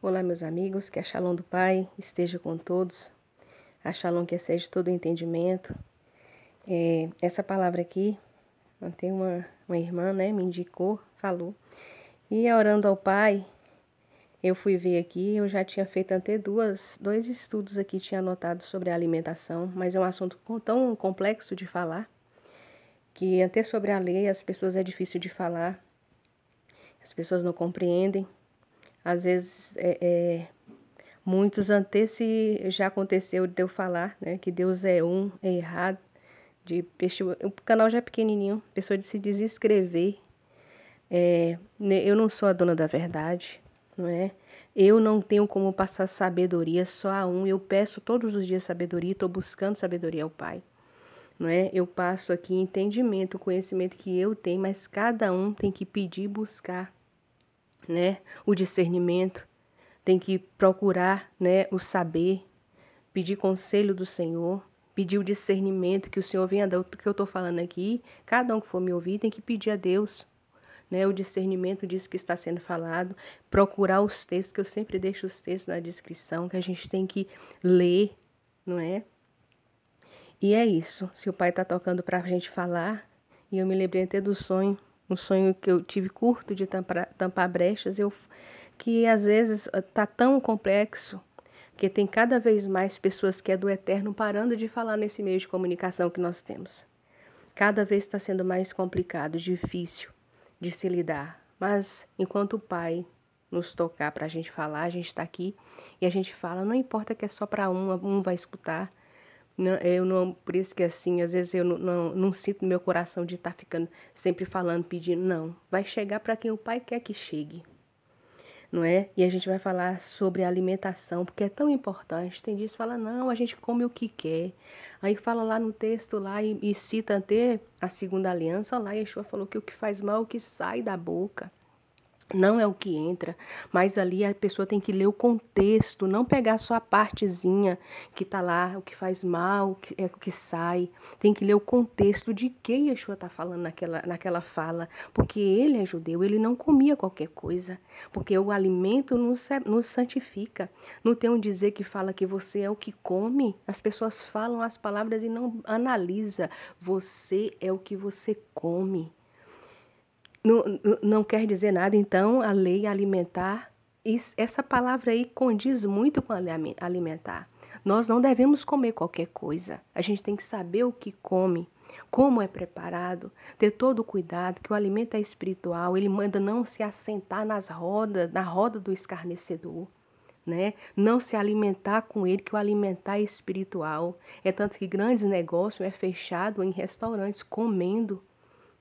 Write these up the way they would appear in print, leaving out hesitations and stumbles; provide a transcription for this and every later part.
Olá, meus amigos, que a Shalom do Pai esteja com todos, a Shalom que excede todo o entendimento. Essa palavra aqui, tem uma irmã, né, me indicou, falou, e orando ao Pai, eu fui ver aqui, eu já tinha feito até dois estudos aqui, tinha anotado sobre a alimentação, mas é um assunto tão complexo de falar, que até sobre a lei as pessoas é difícil de falar, as pessoas não compreendem, às vezes muitos até se já aconteceu de eu falar, né, que Deus é um, é errado, o canal já é pequenininho, pessoa de se desinscrever, eu não sou a dona da verdade, não é? Eu não tenho como passar sabedoria só a um, eu peço todos os dias sabedoria, estou buscando sabedoria ao Pai, não é? Eu passo aqui entendimento, conhecimento que eu tenho, mas cada um tem que pedir e buscar, né, o discernimento, tem que procurar, né, o saber, pedir conselho do Senhor, pedir o discernimento que o Senhor venha dar. O que eu estou falando aqui, cada um que for me ouvir tem que pedir a Deus, né, o discernimento disso que está sendo falado, procurar os textos, que eu sempre deixo os textos na descrição, que a gente tem que ler, não é? E é isso, se o Pai está tocando para a gente falar, e eu me lembrei até do sonho, um sonho que eu tive curto de tampar brechas, que às vezes está tão complexo, que tem cada vez mais pessoas que é do eterno parando de falar nesse meio de comunicação que nós temos. Cada vez está sendo mais complicado, difícil de se lidar. Mas enquanto o Pai nos tocar para a gente falar, a gente está aqui e a gente fala, não importa que é só para um vai escutar. Não, por isso que assim, às vezes eu não sinto meu coração de estar ficando sempre falando, pedindo, não. Vai chegar para quem o Pai quer que chegue. Não é? E a gente vai falar sobre a alimentação, porque é tão importante. Tem dias que fala, não, a gente come o que quer. Aí fala lá no texto lá e cita até a segunda aliança, lá Yeshua falou que o que faz mal é o que sai da boca. Não é o que entra, mas ali a pessoa tem que ler o contexto, não pegar só a partezinha que está lá, o que faz mal, o que sai. Tem que ler o contexto de que Yeshua está falando naquela fala, porque ele é judeu, ele não comia qualquer coisa, porque o alimento nos santifica. Não tem um dizer que fala que você é o que come, as pessoas falam as palavras e não analisa. Você é o que você come. Não quer dizer nada, então, a lei alimentar, essa palavra aí condiz muito com a lei alimentar. Nós não devemos comer qualquer coisa. A gente tem que saber o que come, como é preparado, ter todo o cuidado, que o alimento é espiritual, ele manda não se assentar na roda do escarnecedor, né? Não se alimentar com ele, que o alimentar é espiritual. É tanto que grandes negócios é fechado em restaurantes, comendo.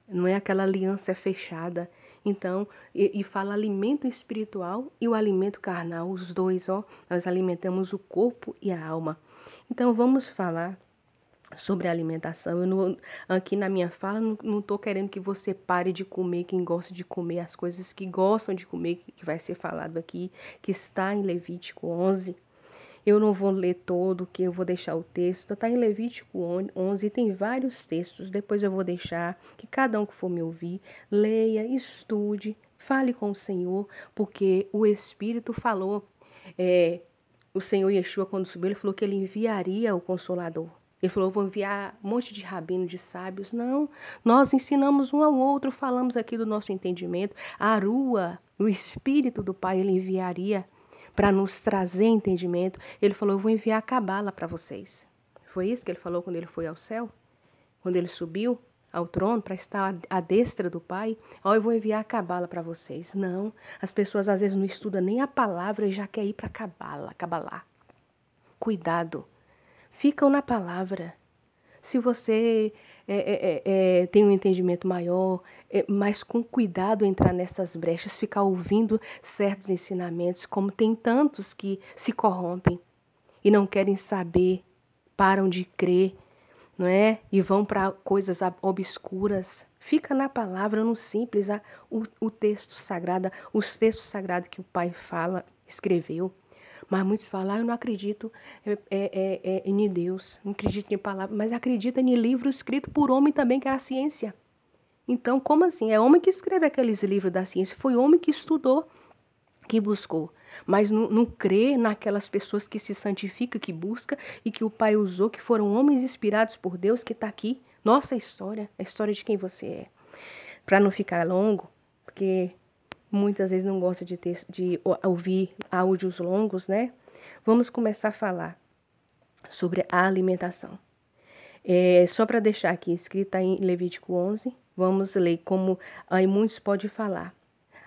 Não é aquela aliança fechada. Então, e fala alimento espiritual e o alimento carnal, os dois, ó. Nós alimentamos o corpo e a alma. Então, vamos falar sobre alimentação. Aqui na minha fala, não estou querendo que você pare de comer, quem gosta de comer as coisas que gostam de comer, que vai ser falado aqui, que está em Levítico 11. Eu não vou ler todo, que eu vou deixar o texto. Está em Levítico 11, tem vários textos. Depois eu vou deixar que cada um que for me ouvir, leia, estude, fale com o Senhor, porque o Espírito falou, o Senhor Yeshua, quando subiu, ele falou que ele enviaria o Consolador. Ele falou, eu vou enviar um monte de rabinos, de sábios. Não, nós ensinamos um ao outro, falamos aqui do nosso entendimento. A Arua, o Espírito do Pai, ele enviaria para nos trazer entendimento. Ele falou, eu vou enviar a cabala para vocês. Foi isso que ele falou quando ele foi ao céu? Quando ele subiu ao trono para estar à destra do Pai? Ó, eu vou enviar a cabala para vocês. Não, as pessoas às vezes não estudam nem a palavra e já quer ir para a cabalá. Cuidado, ficam na palavra. Se você tem um entendimento maior, mas com cuidado entrar nessas brechas, ficar ouvindo certos ensinamentos, como tem tantos que se corrompem e não querem saber, param de crer, não é? E vão para coisas obscuras. Fica na palavra, no simples, o texto sagrado, os textos sagrados que o Pai fala, escreveu. Mas muitos falam, eu não acredito em Deus, não acredito em palavra, mas acredita em livro escrito por homem também, que é a ciência. Então, como assim? É homem que escreve aqueles livros da ciência, foi homem que estudou que buscou, mas não crê naquelas pessoas que se santificam, que busca e que o Pai usou, que foram homens inspirados por Deus, que está aqui. Nossa história, a história de quem você é. Para não ficar longo, porque muitas vezes não gosta de ouvir áudios longos, né? Vamos começar a falar sobre a alimentação. Só para deixar aqui, escrita em Levítico 11, vamos ler como aí muitos podem falar.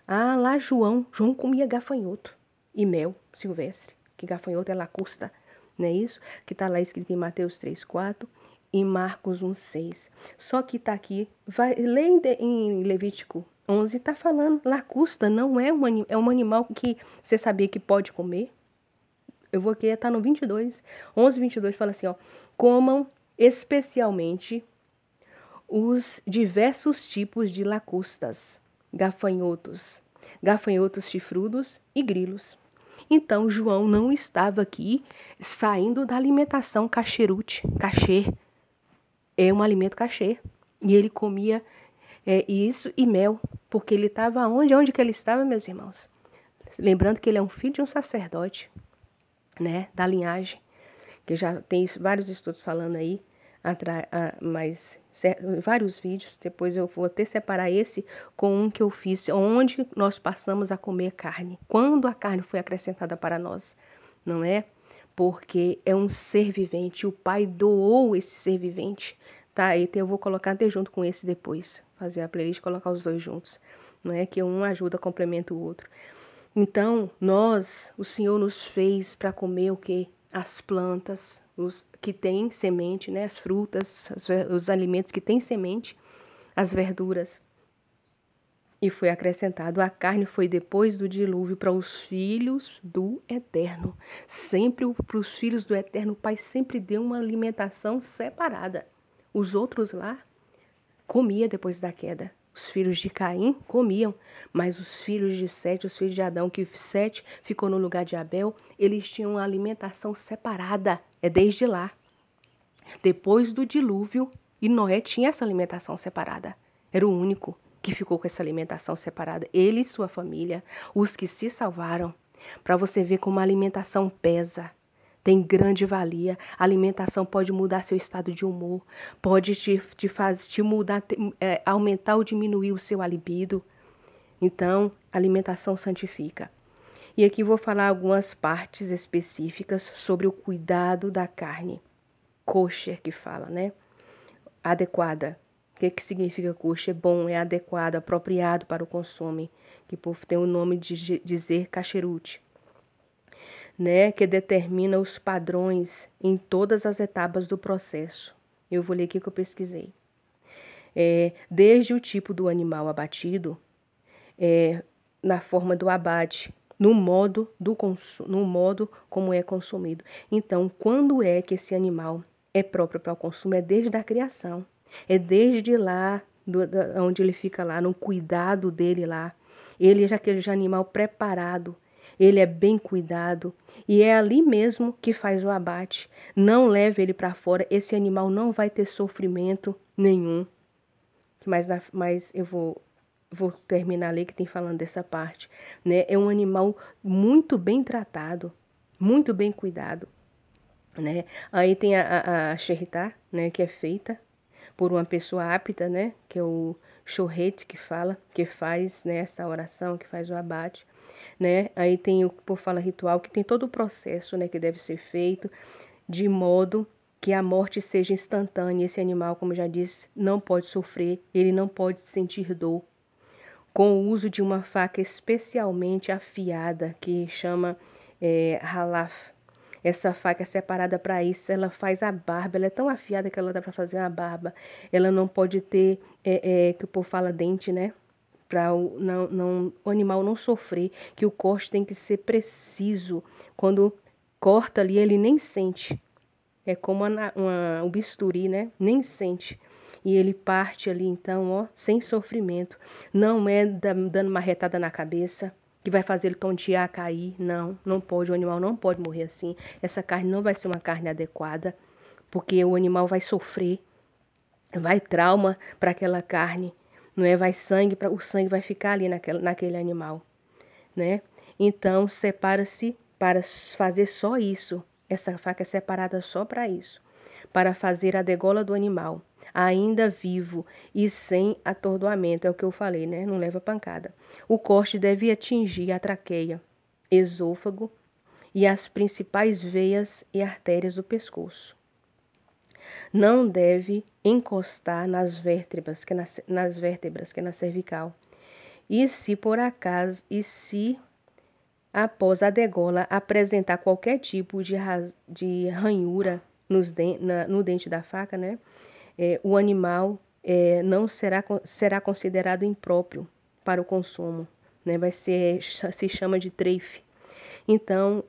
Ah, lá João comia gafanhoto e mel silvestre, que gafanhoto é lacusta, não é isso? Que está lá escrito em Mateus 3:4 e Marcos 1:6. Só que está aqui, lê em Levítico 11, está falando, lacusta não é é um animal que você sabia que pode comer. Eu vou aqui, está no 22, 11:22 fala assim, ó, comam especialmente os diversos tipos de lacustas, gafanhotos chifrudos e grilos. Então, João não estava aqui saindo da alimentação kasherut. Kasher é um alimento kasher. E ele comia isso e mel, porque ele estava onde? Onde que ele estava, meus irmãos? Lembrando que ele é um filho de um sacerdote, né, da linhagem, que já tem vários estudos falando aí, mas vários vídeos, depois eu vou até separar esse com um que eu fiz, onde nós passamos a comer carne, quando a carne foi acrescentada para nós, não é? Porque é um ser vivente, o Pai doou esse ser vivente, tá? Então eu vou colocar até junto com esse depois, fazer a playlist e colocar os dois juntos, não é? Que um ajuda, complementa o outro. Então, o Senhor nos fez para comer o quê? As plantas, os que têm semente, né? As frutas, os alimentos que têm semente, as verduras. E foi acrescentado, a carne foi depois do dilúvio para os filhos do Eterno. Sempre para os filhos do Eterno, o Pai sempre deu uma alimentação separada. Os outros lá comia depois da queda. Os filhos de Caim comiam, mas os filhos de Sete, os filhos de Adão, que Sete ficou no lugar de Abel, eles tinham uma alimentação separada, desde lá. Depois do dilúvio, e Noé tinha essa alimentação separada. Era o único que ficou com essa alimentação separada. Ele e sua família, os que se salvaram. Para você ver como a alimentação pesa. Tem grande valia. A alimentação pode mudar seu estado de humor, pode te mudar, aumentar ou diminuir o seu libido. Então, a alimentação santifica. E aqui vou falar algumas partes específicas sobre o cuidado da carne. Kosher que fala, né? Adequada. O que significa kosher? É bom, é adequado, apropriado para o consumo. Que por tem o nome de dizer kasherut. Né, que determina os padrões em todas as etapas do processo. Eu vou ler aqui que eu pesquisei. Desde o tipo do animal abatido, na forma do abate, no modo como é consumido. Então, quando é que esse animal é próprio para o consumo? É desde a criação. É desde lá, onde ele fica lá, no cuidado dele lá. Ele já aquele animal preparado. Ele é bem cuidado e é ali mesmo que faz o abate. Não leve ele para fora, esse animal não vai ter sofrimento nenhum. Mas eu vou terminar ali que tem falando dessa parte, né? É um animal muito bem tratado, muito bem cuidado, né? Aí tem a sheritá, né, que é feita por uma pessoa apta, né, que é o shohet que faz, né, essa oração, que faz o abate. Né? Aí tem o por fala ritual, que tem todo o processo, né, que deve ser feito, de modo que a morte seja instantânea. Esse animal, como eu já disse, não pode sofrer, ele não pode sentir dor. Com o uso de uma faca especialmente afiada, que chama halaf. Essa faca é separada para isso, ela faz a barba, ela é tão afiada que ela dá para fazer uma barba. Ela não pode ter, que o povo fala dente, né? Para o animal não sofrer, que o corte tem que ser preciso. Quando corta ali, ele nem sente. É como um bisturi, né? Nem sente. E ele parte ali, então, ó, sem sofrimento. Não é dando uma retada na cabeça, que vai fazer ele tontear, cair. Não, não pode. O animal não pode morrer assim. Essa carne não vai ser uma carne adequada, porque o animal vai sofrer. Vai trauma para aquela carne. Não é? Vai sangue, o sangue vai ficar ali naquele animal, né? Então, separa-se para fazer só isso. Essa faca é separada só para isso, para fazer a degola do animal, ainda vivo e sem atordoamento, é o que eu falei, né? Não leva pancada. O corte deve atingir a traqueia, esôfago e as principais veias e artérias do pescoço. Não deve encostar nas vértebras, que é na cervical. E se por acaso, após a degola apresentar qualquer tipo de ranhura no dente da faca, né? O animal não será considerado impróprio para o consumo, né? Se chama de treife. Então,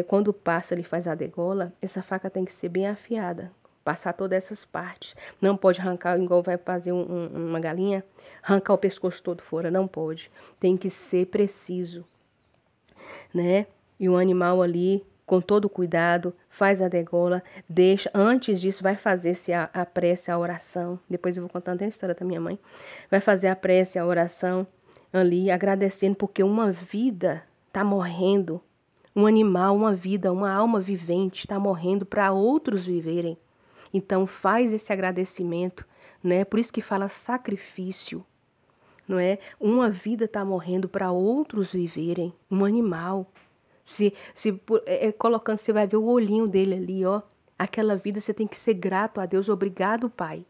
quando passa, ele faz a degola, essa faca tem que ser bem afiada, passar todas essas partes. Não pode arrancar, igual vai fazer uma galinha, arrancar o pescoço todo fora, não pode. Tem que ser preciso, né? E o animal ali, com todo cuidado, faz a degola, deixa, antes disso vai fazer-se a prece, a oração. Depois eu vou contando a história da minha mãe. Vai fazer a prece, a oração ali, agradecendo porque uma vida está morrendo. Um animal, uma vida, uma alma vivente está morrendo para outros viverem. Então faz esse agradecimento, né? Por isso que fala sacrifício, não é? Uma vida está morrendo para outros viverem, um animal. Colocando, você vai ver o olhinho dele ali, ó. Aquela vida você tem que ser grato a Deus, obrigado, Pai.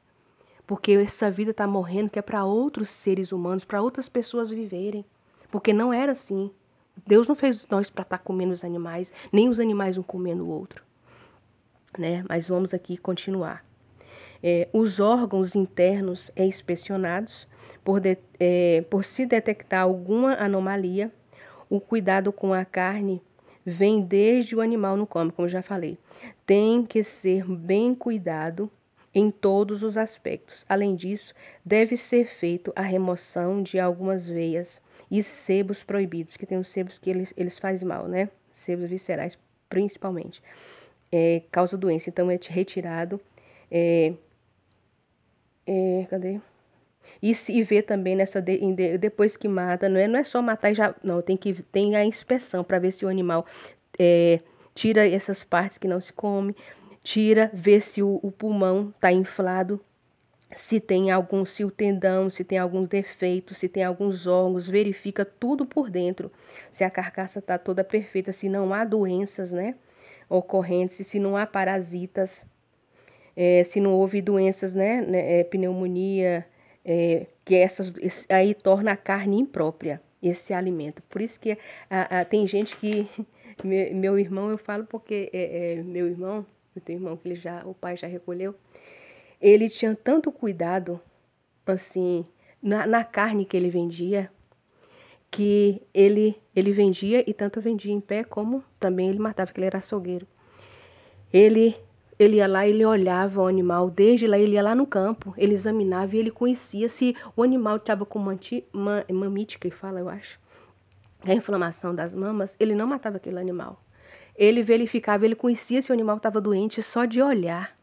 Porque essa vida está morrendo que é para outros seres humanos, para outras pessoas viverem. Porque não era assim. Deus não fez nós para estar comendo os animais, nem os animais um comendo o outro, né? Mas vamos aqui continuar. Os órgãos internos inspecionados por se detectar alguma anomalia. O cuidado com a carne vem desde o animal no come, como eu já falei. Tem que ser bem cuidado em todos os aspectos. Além disso, deve ser feito a remoção de algumas veias e sebos proibidos, que tem os sebos que eles fazem mal, né? Sebos viscerais, principalmente. Causa doença, então é retirado. Cadê? E ver também depois que mata, não é só matar e já. Não, tem a inspeção para ver se o animal tira essas partes que não se come, vê se o pulmão está inflado, se o tendão, se tem algum defeito, se tem alguns órgãos, verifica tudo por dentro, se a carcaça está toda perfeita, se não há doenças, né, ocorrentes, se não há parasitas, se não houve doenças, né, pneumonia, aí torna a carne imprópria, esse alimento. Por isso que tem gente que, meu irmão, eu falo porque meu irmão, eu tenho um irmão que o pai já recolheu, ele tinha tanto cuidado, assim, na carne que ele vendia, que ele vendia e tanto vendia em pé como também ele matava, porque ele era açougueiro. Ele ia lá, ele olhava o animal, desde lá ele ia lá no campo, ele examinava e ele conhecia se o animal estava com mamite, que fala, eu acho, a inflamação das mamas, ele não matava aquele animal. Ele verificava, ele conhecia se o animal estava doente só de olhar.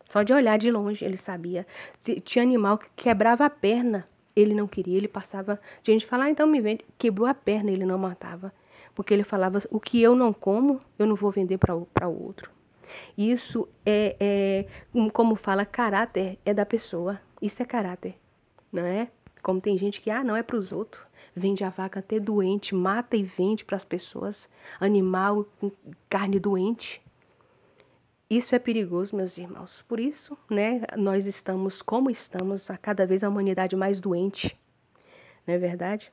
Só de olhar de longe, ele sabia. Se tinha animal que quebrava a perna, ele não queria, ele passava. Tinha gente que falava, então me vende. Quebrou a perna, ele não matava. Porque ele falava, o que eu não como, eu não vou vender para o outro. Isso como fala, caráter é da pessoa. Isso é caráter, não é? Como tem gente que, não é para os outros. Vende a vaca até doente, mata e vende para as pessoas. Animal com carne doente. Isso é perigoso, meus irmãos. Por isso, né, nós estamos como estamos, a cada vez a humanidade mais doente. Não é verdade?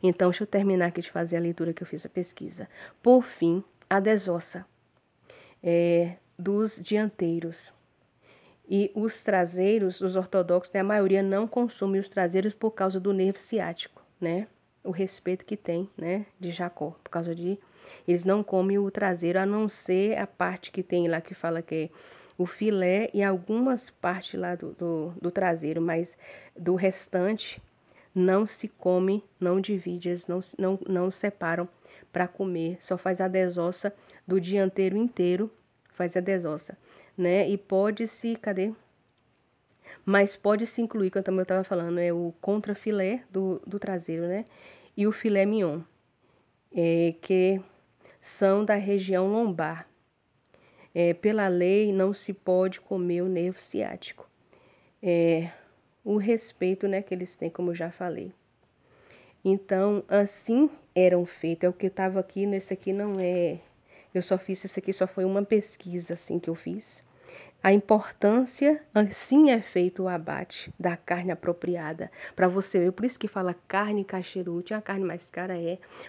Então, deixa eu terminar aqui de fazer a leitura que eu fiz a pesquisa. Por fim, a desossa dos dianteiros. E os traseiros, os ortodoxos, né, a maioria não consome os traseiros por causa do nervo ciático, né? O respeito que tem, né, de Jacó, por causa de... Eles não comem o traseiro, a não ser a parte que tem lá que fala que é o filé e algumas partes lá do traseiro, mas do restante não se come, não divide, eles não separam para comer, só faz a desossa do dianteiro inteiro, faz a desossa, né? E pode-se, Mas pode-se incluir, como eu estava falando, o contrafilé do traseiro, né? E o filé mignon. que são da região lombar. Pela lei, não se pode comer o nervo ciático. O respeito, né, que eles têm, como eu já falei. Então, assim eram feitos. É o que estava aqui, nesse aqui não é... Eu só fiz isso aqui, só foi uma pesquisa, assim, que eu fiz. A importância, assim é feito o abate da carne apropriada. Para você ver, por isso que fala carne cachorute, a carne mais cara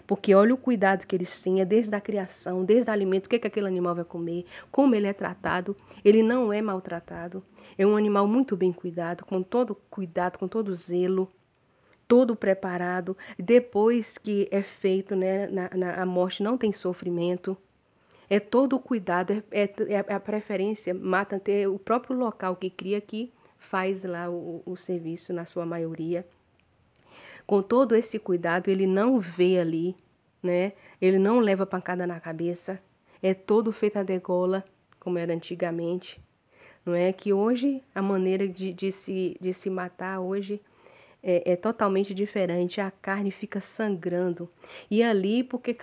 porque olha o cuidado que eles têm, desde a criação, desde o alimento, o que aquele animal vai comer, como ele é tratado. Ele não é maltratado, é um animal muito bem cuidado, com todo zelo, todo preparado. Depois que é feito, né, a morte não tem sofrimento. É todo o cuidado, a preferência, mata até o próprio local que cria que faz lá o serviço, na sua maioria. Com todo esse cuidado, ele não vê ali, né? Ele não leva pancada na cabeça. É todo feito a degola, como era antigamente. Não é que hoje a maneira de se matar hoje é totalmente diferente, a carne fica sangrando. E ali, por que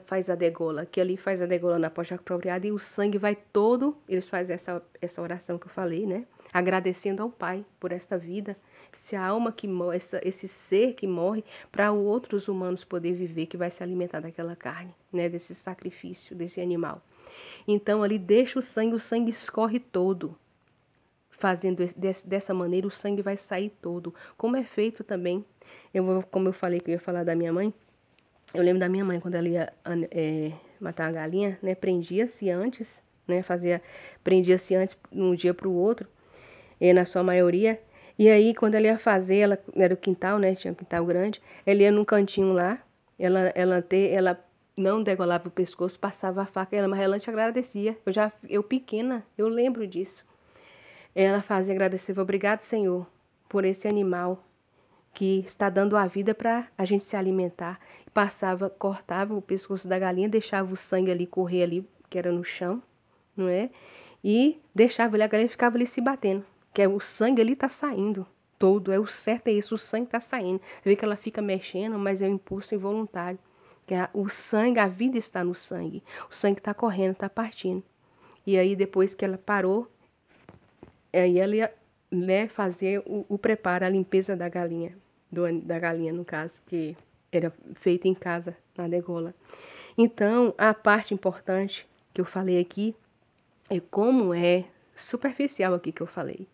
faz a degola? Que ali faz a degola na posta apropriada e o sangue vai todo, eles fazem essa oração que eu falei, né? Agradecendo ao Pai por esta vida, essa alma que morre, esse ser que morre, para outros humanos poder viver, que vai se alimentar daquela carne, né? Desse sacrifício, desse animal. Então ali deixa o sangue escorre todo. Fazendo dessa maneira, o sangue vai sair todo. Como é feito também, como eu falei que eu ia falar da minha mãe, eu lembro da minha mãe, quando ela ia matar uma galinha, né, prendia-se antes, né, prendia-se antes de um dia para o outro, na sua maioria, e aí quando ela ia fazer, ela era o quintal, né, tinha um quintal grande, ela ia num cantinho lá, ela não degolava o pescoço, passava a faca, mas ela te agradecia. Eu pequena, eu lembro disso. Ela fazia agradecer, obrigado, Senhor, por esse animal que está dando a vida para a gente se alimentar. Cortava o pescoço da galinha, deixava o sangue ali correr ali, que era no chão, não é? E deixava ali, a galinha ficava ali se batendo, que o sangue ali tá saindo todo, o certo é isso, o sangue tá saindo. Você vê que ela fica mexendo, mas é um impulso involuntário, que o sangue, a vida está no sangue, o sangue tá correndo, tá partindo. E aí depois que ela parou, aí ela ia, né, fazer o preparo, a limpeza da galinha, da galinha no caso, que era feita em casa, na degola. Então, a parte importante que eu falei aqui é como é superficial aqui que eu falei,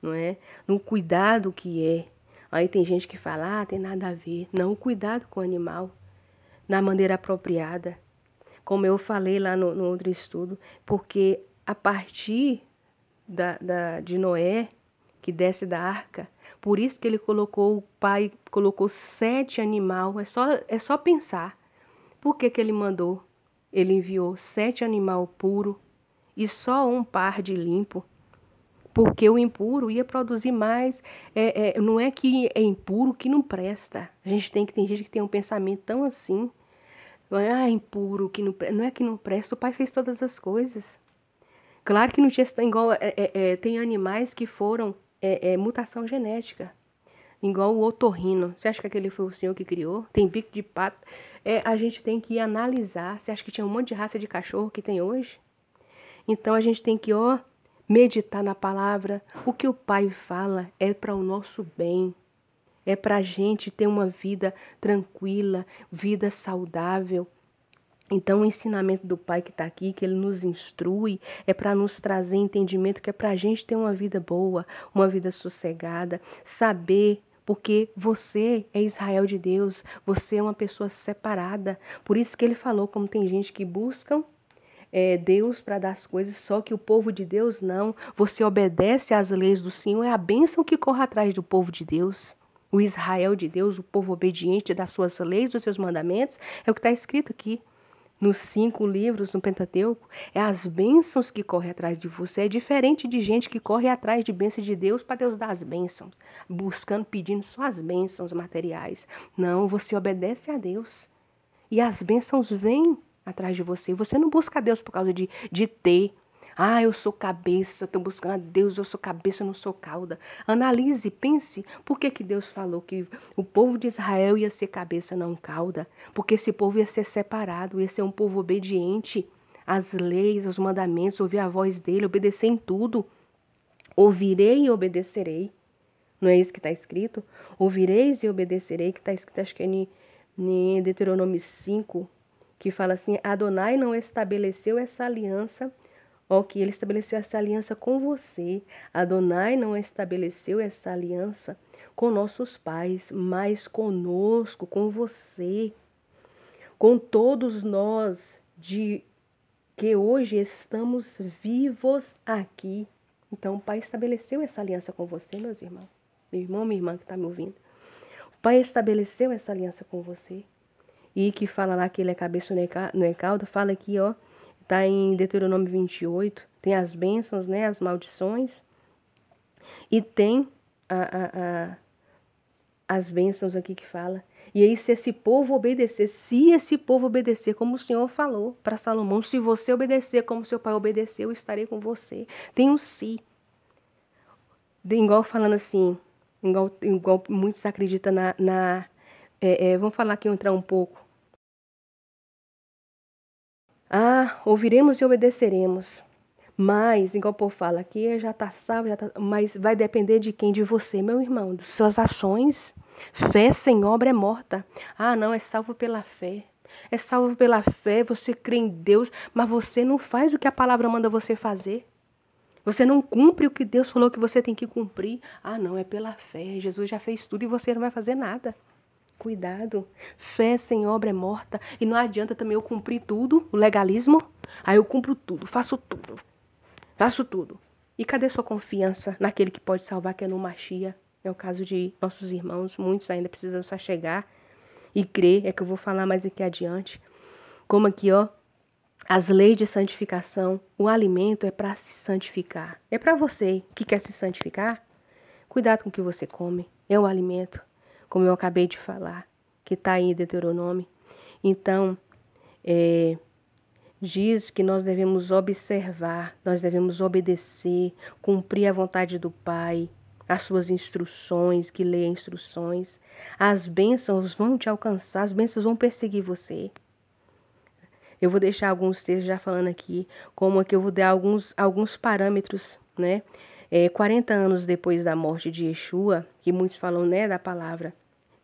não é? No cuidado que é. Aí tem gente que fala, tem nada a ver. Não, o cuidado com o animal, na maneira apropriada. Como eu falei lá no outro estudo, porque a partir de Noé, que desce da arca, por isso que o pai colocou 7 animais, é só pensar. Por que ele mandou? Ele enviou 7 animais puros e só um par de limpo, porque o impuro ia produzir mais, não é que é impuro que não presta. Tem gente que tem um pensamento tão assim, não é impuro, que não é que não presta, o pai fez todas as coisas. Claro que não tinha igual, tem animais que foram mutação genética, igual o otorrino. Você acha que aquele foi o senhor que criou? Tem bico de pato. A gente tem que analisar. Você acha que tinha um monte de raça de cachorro que tem hoje? Então a gente tem que meditar na palavra. O que o Pai fala é para o nosso bem. É para a gente ter uma vida tranquila, vida saudável. Então, o ensinamento do Pai que está aqui, que Ele nos instrui, é para nos trazer entendimento, que é para a gente ter uma vida boa, uma vida sossegada, saber, porque você é Israel de Deus, você é uma pessoa separada. Por isso que Ele falou, como tem gente que buscam Deus para dar as coisas, só que o povo de Deus não. Você obedece às leis do Senhor, é a bênção que corre atrás do povo de Deus. O Israel de Deus, o povo obediente das suas leis, dos seus mandamentos, é o que está escrito aqui. Nos 5 livros no Pentateuco, é as bênçãos que correm atrás de você. É diferente de gente que corre atrás de bênçãos de Deus para Deus dar as bênçãos, buscando, pedindo só as bênçãos materiais. Não, você obedece a Deus e as bênçãos vêm atrás de você. Você não busca a Deus por causa de ter. Ah, eu sou cabeça, estou buscando a Deus, eu sou cabeça, eu não sou cauda. Analise, pense, por que Deus falou que o povo de Israel ia ser cabeça, não cauda? Porque esse povo ia ser separado, ia ser um povo obediente às leis, aos mandamentos, ouvir a voz dele, obedecer em tudo. Ouvirei e obedecerei. Não é isso que está escrito? Ouvireis e obedecereis, que está escrito, acho que é em Deuteronômio 5, que fala assim, Adonai não estabeleceu essa aliança, ó, que ele estabeleceu essa aliança com você. Adonai não estabeleceu essa aliança com nossos pais, mas conosco, com você, com todos nós de que hoje estamos vivos aqui. Então, o Pai estabeleceu essa aliança com você, meus irmãos. Meu irmão, minha irmã que está me ouvindo. O Pai estabeleceu essa aliança com você. E que fala lá que ele é cabeça, não é cauda. Fala aqui, ó. Está em Deuteronômio 28. Tem as bênçãos, né? As maldições. E tem as bênçãos aqui que fala. E aí, se esse povo obedecer, como o Senhor falou para Salomão, se você obedecer como seu pai obedeceu, eu estarei com você. Tem um se. Igual falando assim, igual muitos acreditam vamos falar aqui, entrar um pouco. Ah, ouviremos e obedeceremos. Mas, igual o povo fala, aqui já está salvo, mas vai depender de quem? De você, meu irmão, de suas ações. Fé sem obra é morta. Ah, não, é salvo pela fé. É salvo pela fé, você crê em Deus, mas você não faz o que a palavra manda você fazer. Você não cumpre o que Deus falou que você tem que cumprir. Ah, não, é pela fé. Jesus já fez tudo e você não vai fazer nada. Cuidado. Fé sem obra é morta. E não adianta também eu cumprir tudo, o legalismo. Aí eu cumpro tudo, faço tudo. Faço tudo. E cadê sua confiança naquele que pode salvar, que é no Machia? É o caso de nossos irmãos. Muitos ainda precisam só chegar e crer. É que eu vou falar mais aqui adiante. Como aqui, ó. As leis de santificação, o alimento é para se santificar. É para você que quer se santificar. Cuidado com o que você come. É um alimento, como eu acabei de falar, que está aí em Deuteronômio. Então, diz que nós devemos observar, nós devemos obedecer, cumprir a vontade do Pai, as suas instruções, que lê instruções. As bênçãos vão te alcançar, as bênçãos vão perseguir você. Eu vou deixar alguns textos já falando aqui, como aqui eu vou dar alguns parâmetros, né? 40 anos depois da morte de Yeshua, que muitos falam, né, da palavra.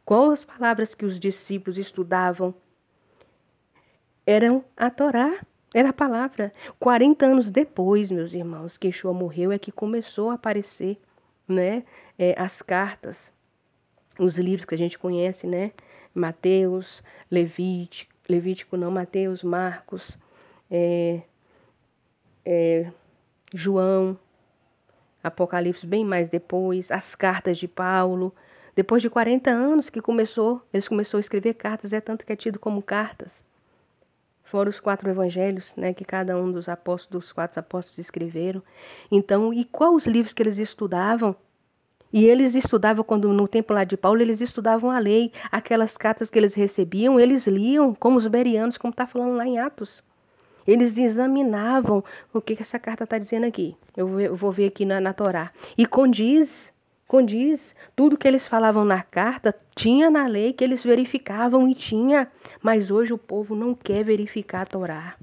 Quais as palavras que os discípulos estudavam? Eram a Torá, era a palavra. 40 anos depois, meus irmãos, que Yeshua morreu, é que começou a aparecer, né, as cartas, os livros que a gente conhece, né? Mateus, Levítico não, Mateus, Marcos, João, Apocalipse bem mais depois, as cartas de Paulo. Depois de 40 anos que eles começaram a escrever cartas, é tanto que é tido como cartas. Foram os 4 evangelhos, né, que cada um dos 4 apóstolos escreveram. Então, e quais os livros que eles estudavam? E eles estudavam, quando no tempo lá de Paulo, eles estudavam a lei. Aquelas cartas que eles recebiam, eles liam, como os bereanos, como está falando lá em Atos. Eles examinavam o que essa carta está dizendo aqui. Eu vou ver aqui na Torá. E condiz, tudo que eles falavam na carta, tinha na lei que eles verificavam e tinha. Mas hoje o povo não quer verificar a Torá.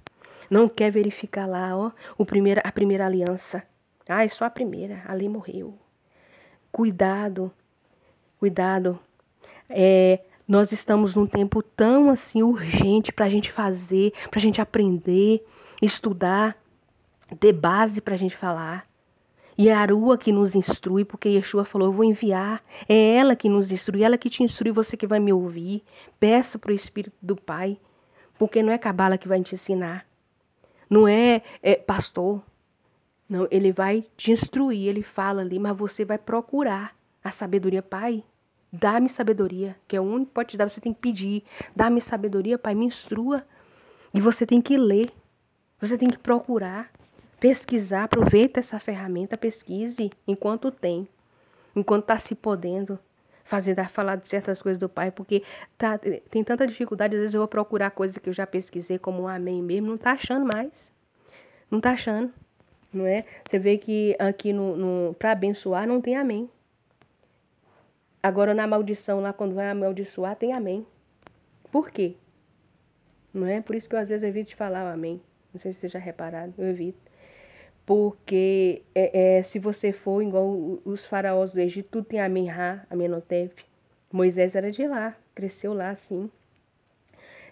Não quer verificar lá, ó, a primeira aliança. Ah, é só a primeira, a lei morreu. Cuidado. Nós estamos num tempo tão assim urgente para a gente fazer, para a gente aprender, estudar, ter base para a gente falar. E é a Arua que nos instrui, porque Yeshua falou, eu vou enviar. É ela que nos instrui, ela que te instrui, você que vai me ouvir. Peça para o Espírito do Pai, porque não é Cabala que vai te ensinar. Não é pastor. Não, ele vai te instruir, ele fala ali, mas você vai procurar a sabedoria. Pai, dá-me sabedoria, que é o único que pode te dar, você tem que pedir. Dá-me sabedoria, Pai, me instrua. E você tem que ler, você tem que procurar, pesquisar, aproveita essa ferramenta, pesquise enquanto está se podendo falar de certas coisas do Pai, porque tem tanta dificuldade, às vezes eu vou procurar coisas que eu já pesquisei, como um amém mesmo, não está achando mais. Não está achando. não é? Você vê que aqui para abençoar não tem amém. Agora na maldição, lá quando vai amaldiçoar, tem amém. Por quê? Não é? Por isso que eu às vezes evito de falar o amém. Não sei se vocês já repararam, eu evito. Porque se você for igual os faraós do Egito, tudo tem Amenra, Amenhotep. Moisés era de lá, cresceu lá, sim.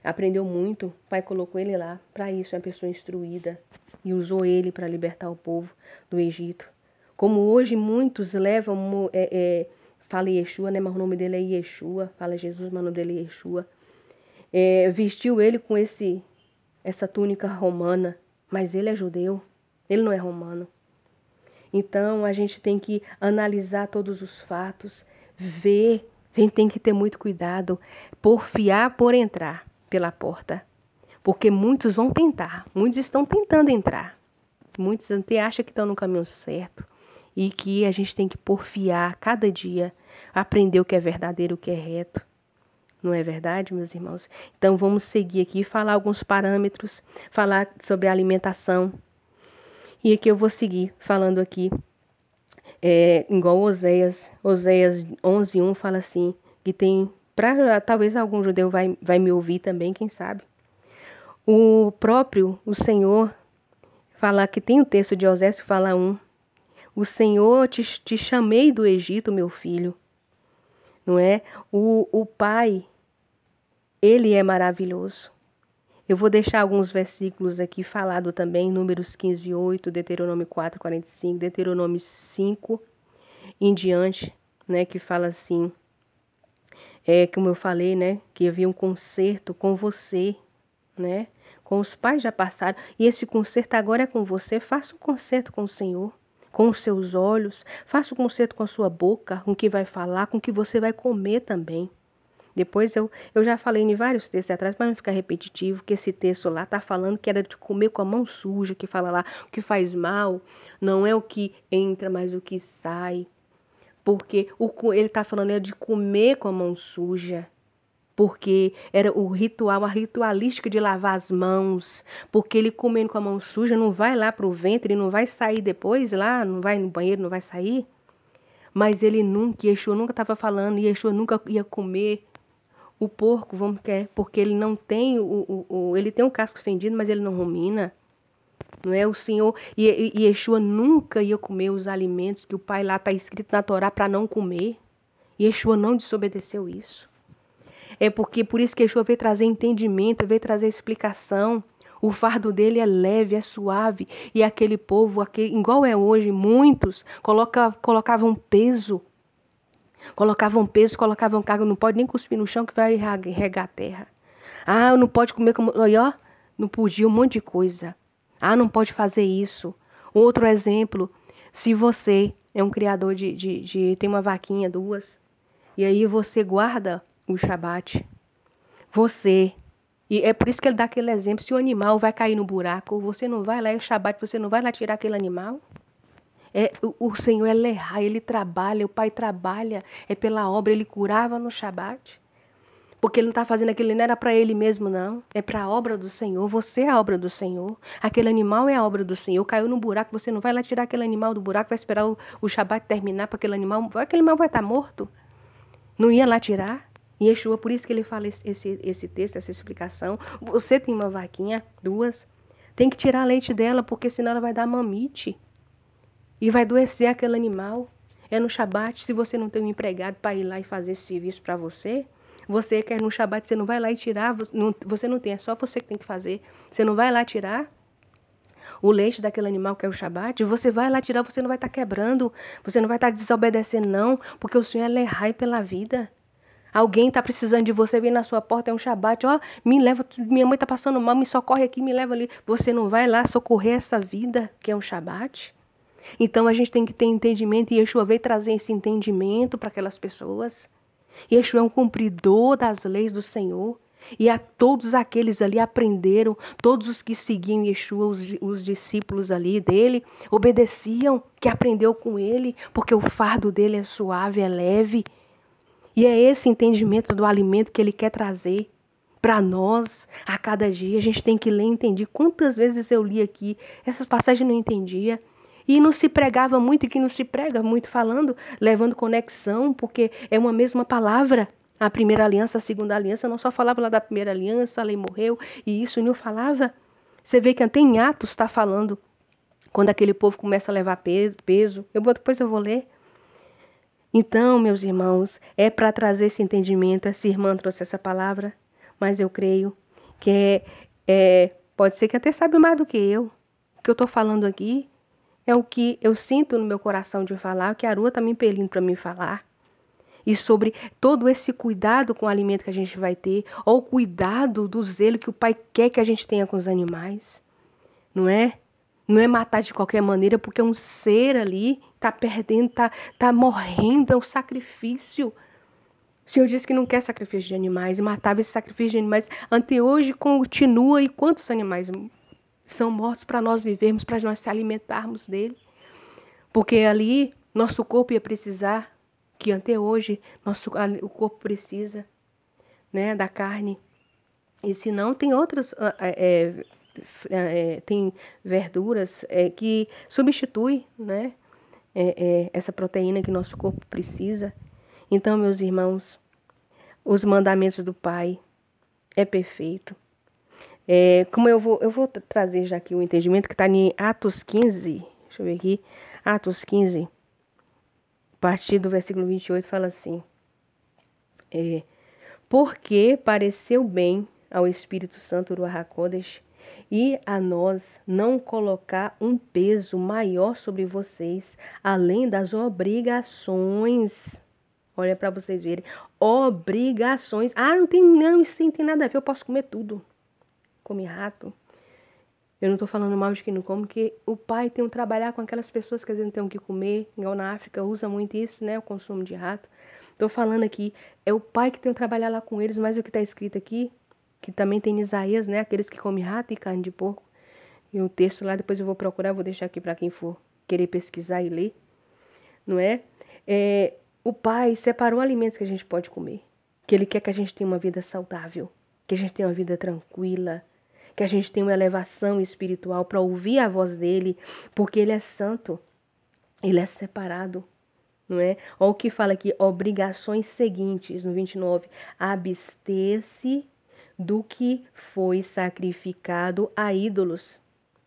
Aprendeu muito, o pai colocou ele lá. Para isso, é uma pessoa instruída. E usou ele para libertar o povo do Egito. Como hoje muitos levam, fala Yeshua, né? Mas o nome dele é Yeshua. Fala Jesus, mas o nome dele é Yeshua. Vestiu ele com essa túnica romana. Mas ele é judeu. Ele não é romano. Então, a gente tem que analisar todos os fatos, ver. A gente tem que ter muito cuidado, porfiar por entrar pela porta. Porque muitos vão tentar, muitos estão tentando entrar. Muitos até acham que estão no caminho certo. E que a gente tem que porfiar cada dia, aprender o que é verdadeiro, o que é reto. Não é verdade, meus irmãos? Então, vamos seguir aqui, falar alguns parâmetros, falar sobre a alimentação. E aqui eu vou seguir falando aqui, igual Oséias 11:1 fala assim, que tem, talvez algum judeu vai me ouvir também, quem sabe. O Senhor, fala que tem o texto de Oséias que fala o Senhor, te chamei do Egito, meu filho. Não é? O Pai, Ele é maravilhoso. Eu vou deixar alguns versículos aqui falado também, Números 15:8, Deuteronômio 4:45, Deuteronômio 5 em diante, né, que fala assim, como eu falei, né, que havia um concerto com você, né, com os pais já passaram, e esse concerto agora é com você. Faça um concerto com o Senhor, com os seus olhos, faça um concerto com a sua boca, com o que vai falar, com o que você vai comer também. Depois eu já falei em vários textos atrás, para não ficar repetitivo, que esse texto lá está falando que era de comer com a mão suja, que fala lá, o que faz mal não é o que entra, mas o que sai. Porque ele está falando de comer com a mão suja, porque era o ritual, a ritualística de lavar as mãos, porque ele comendo com a mão suja não vai lá para o ventre, ele não vai sair depois lá, não vai no banheiro, não vai sair. Mas Yeshua nunca estava falando, Yeshua nunca ia comer o porco, porque ele não tem ele tem um casco fendido, mas ele não rumina. Não é o Senhor, e Yeshua nunca ia comer os alimentos que o Pai lá está escrito na Torá para não comer. Yeshua não desobedeceu isso. Por isso que Yeshua veio trazer entendimento, veio trazer explicação. O fardo dele é leve, é suave. E aquele povo, igual é hoje, muitos colocavam peso. Colocavam carga, não pode nem cuspir no chão que vai regar a terra. Ah, não pode comer como... Olha, não podia um monte de coisa. Ah, não pode fazer isso. Outro exemplo, se você é um criador tem uma vaquinha, 2, e aí você guarda o Shabat. E é por isso que ele dá aquele exemplo, se o animal vai cair no buraco, você não vai lá, é o Shabat, você não vai lá tirar aquele animal? O Senhor é Lehá, ele trabalha, o Pai trabalha, é pela obra, ele curava no Shabat. Porque ele não está fazendo aquilo, não era para ele mesmo, não. É para a obra do Senhor, você é a obra do Senhor. Aquele animal é a obra do Senhor, caiu no buraco, você não vai lá tirar aquele animal do buraco, vai esperar o Shabat terminar para aquele animal vai estar morto. Não ia lá tirar. E Yeshua, por isso que ele fala esse texto, essa explicação. Você tem uma vaquinha, 2, tem que tirar leite dela, porque senão ela vai dar mamite. E vai adoecer aquele animal. É no Shabat, se você não tem um empregado para ir lá e fazer esse serviço para você quer no Shabat, você não vai lá e tirar, você não tem, é só você que tem que fazer. Você não vai lá tirar o leite daquele animal que é o Shabat, você vai lá tirar, você não vai estar quebrando, você não vai estar desobedecendo não, porque o Senhor é Lehá pela vida. Alguém está precisando de você, vem na sua porta, é um Shabat, me leva, minha mãe está passando mal, me socorre aqui, me leva ali. Você não vai lá socorrer essa vida que é um Shabat? Então a gente tem que ter entendimento, e Yeshua veio trazer esse entendimento para aquelas pessoas. Yeshua é um cumpridor das leis do Senhor. E a todos aqueles ali aprenderam, todos os que seguiam Yeshua, os discípulos ali dele, obedeciam, que aprendeu com ele, porque o fardo dele é suave, é leve. E é esse entendimento do alimento que ele quer trazer para nós a cada dia. A gente tem que ler e entender. Quantas vezes eu li aqui, essas passagens eu não entendia. E não se pregava muito, e que não se prega muito falando, levando conexão, porque é uma mesma palavra. A primeira aliança, a segunda aliança, não só falava lá da primeira aliança, a lei morreu, e isso não falava. Você vê que até em Atos está falando, quando aquele povo começa a levar peso. Depois eu vou ler. Então, meus irmãos, é para trazer esse entendimento. Essa irmã trouxe essa palavra, mas eu creio que pode ser que até sabe mais do que eu. O que eu estou falando aqui é o que eu sinto no meu coração de falar, o que a Arua está me impelindo para me falar. E sobre todo esse cuidado com o alimento que a gente vai ter, ou o cuidado do zelo que o Pai quer que a gente tenha com os animais. Não é? Não é matar de qualquer maneira, porque um ser ali está perdendo, está morrendo, é um sacrifício. O Senhor disse que não quer sacrifício de animais, e matava esse sacrifício de animais. Até hoje continua, e quantos animais são mortos para nós vivermos, para nós se alimentarmos dele? Porque ali nosso corpo ia precisar, que até hoje o corpo precisa, né, da carne. E se não, tem outras... tem verduras que substituem, né, essa proteína que nosso corpo precisa. Então, meus irmãos, os mandamentos do Pai é perfeito. Como eu vou trazer já aqui o entendimento que está em Atos 15, deixa eu ver aqui, Atos 15, a partir do versículo 28, fala assim, porque pareceu bem ao Espírito Santo, Ruach HaKodesh, e a nós não colocar um peso maior sobre vocês, além das obrigações. Olha para vocês verem. Obrigações. Não, isso não tem nada a ver, eu posso comer tudo. Come rato. Eu não estou falando mal de quem não come, porque o pai tem que trabalhar com aquelas pessoas que às vezes não tem o que comer, igual na África, usa muito isso, né, o consumo de rato. Estou falando aqui, é o pai que tem que trabalhar lá com eles, mas o que está escrito aqui, que também tem em Isaías, né, aqueles que comem rato e carne de porco. E o texto lá, depois eu vou procurar, vou deixar aqui para quem for querer pesquisar e ler, não é? O pai separou alimentos que a gente pode comer, que ele quer que a gente tenha uma vida saudável, que a gente tenha uma vida tranquila, que a gente tenha uma elevação espiritual para ouvir a voz dele, porque ele é santo, ele é separado, não é? Olha o que fala aqui, obrigações seguintes, no 29, abster-se do que foi sacrificado a ídolos.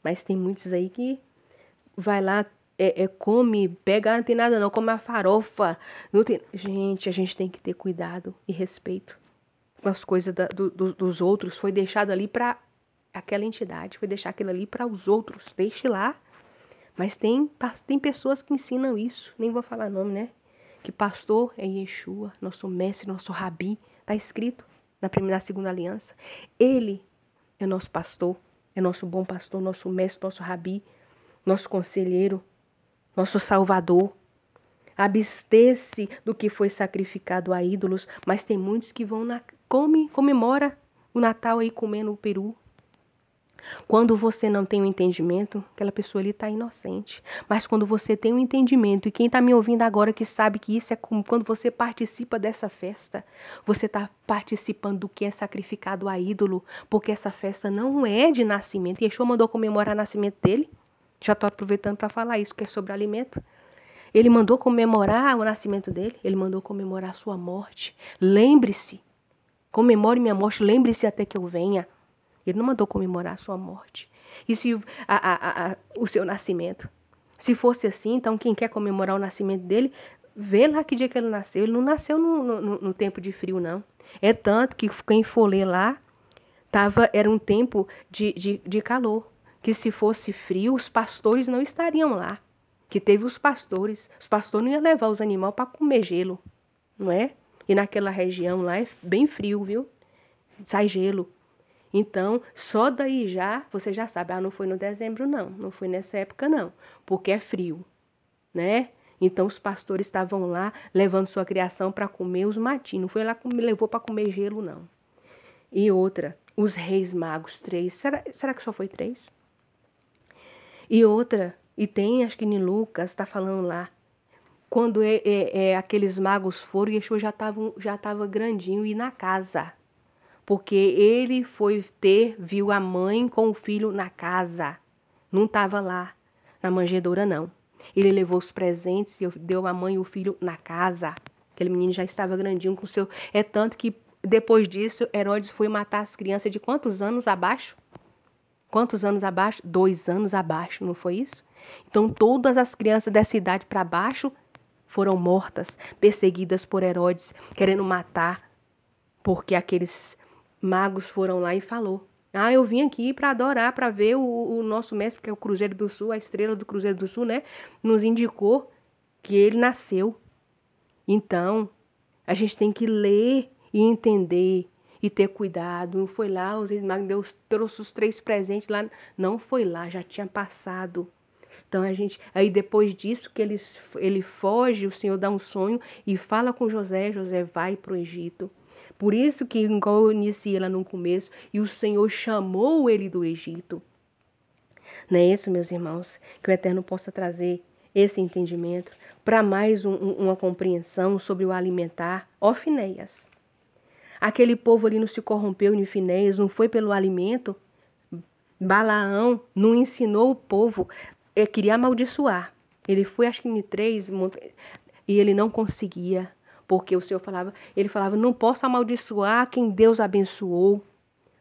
Mas tem muitos aí que vai lá, come, pega, não tem nada não, come a farofa. Não tem... Gente, a gente tem que ter cuidado e respeito com as coisas dos outros. Foi deixado ali para aquela entidade, foi deixar aquilo ali para os outros. Deixe lá. Mas tem pessoas que ensinam isso, nem vou falar nome, né? Que pastor é Yeshua, nosso mestre, nosso rabi, está escrito na segunda aliança. Ele é nosso pastor, é nosso bom pastor, nosso mestre, nosso rabi, nosso conselheiro, nosso salvador. Abster-se do que foi sacrificado a ídolos, mas tem muitos que vão comemora o Natal aí comendo o peru. Quando você não tem o entendimento, aquela pessoa ali está inocente. Mas quando você tem o entendimento, e quem está me ouvindo agora que sabe que isso é como quando você participa dessa festa, você está participando do que é sacrificado a ídolo, porque essa festa não é de nascimento. Yeshua mandou comemorar o nascimento dele. Já estou aproveitando para falar isso, que é sobre alimento. Ele mandou comemorar o nascimento dele, ele mandou comemorar a sua morte. Lembre-se, comemore minha morte, lembre-se até que eu venha. Ele não mandou comemorar a sua morte. E se o seu nascimento? Se fosse assim, então quem quer comemorar o nascimento dele, vê lá que dia que ele nasceu. Ele não nasceu no tempo de frio, não. É tanto que quem for ler lá, era um tempo de calor. Que se fosse frio, os pastores não estariam lá. Que teve os pastores não iam levar os animais para comer gelo, não é? E naquela região lá é bem frio, viu? Sai gelo. Então, só daí você já sabe, não foi no dezembro não foi nessa época não, porque é frio, né? Então, os pastores estavam lá levando sua criação para comer os matinhos, não foi lá que me levou para comer gelo não. E outra, os reis magos, 3, será que só foi 3? E outra, e tem, acho que em Lucas, está falando lá, quando aqueles magos foram, Yeshua já estava grandinho e na casa. Porque viu a mãe com o filho na casa. Não estava lá na manjedoura, não. Ele levou os presentes e deu a mãe e o filho na casa. Aquele menino já estava grandinho com seu... É tanto que depois disso, Herodes foi matar as crianças de quantos anos abaixo? Quantos anos abaixo? 2 anos abaixo, não foi isso? Então, todas as crianças dessa idade para baixo foram mortas, perseguidas por Herodes, querendo matar, porque aqueles magos foram lá e falou: ah, eu vim aqui para adorar, para ver o nosso mestre, que é o Cruzeiro do Sul, a estrela do Cruzeiro do Sul, né? Nos indicou que ele nasceu. Então, a gente tem que ler e entender e ter cuidado. Não foi lá, os reis magos Deus trouxe os 3 presentes lá. Não foi lá, já tinha passado. Então, aí depois disso que ele foge, o Senhor dá um sonho e fala com José, José vai para o Egito. Por isso que, igual eu iniciei lá no começo, e o Senhor chamou ele do Egito. Não é isso, meus irmãos? Que o Eterno possa trazer esse entendimento para mais uma compreensão sobre o alimentar. Ó Finéias, aquele povo ali não se corrompeu em Finéias, não foi pelo alimento. Balaão não ensinou o povo, queria amaldiçoar. Ele foi, acho que em 3, e ele não conseguia. Porque o Senhor falava, ele falava, não posso amaldiçoar quem Deus abençoou.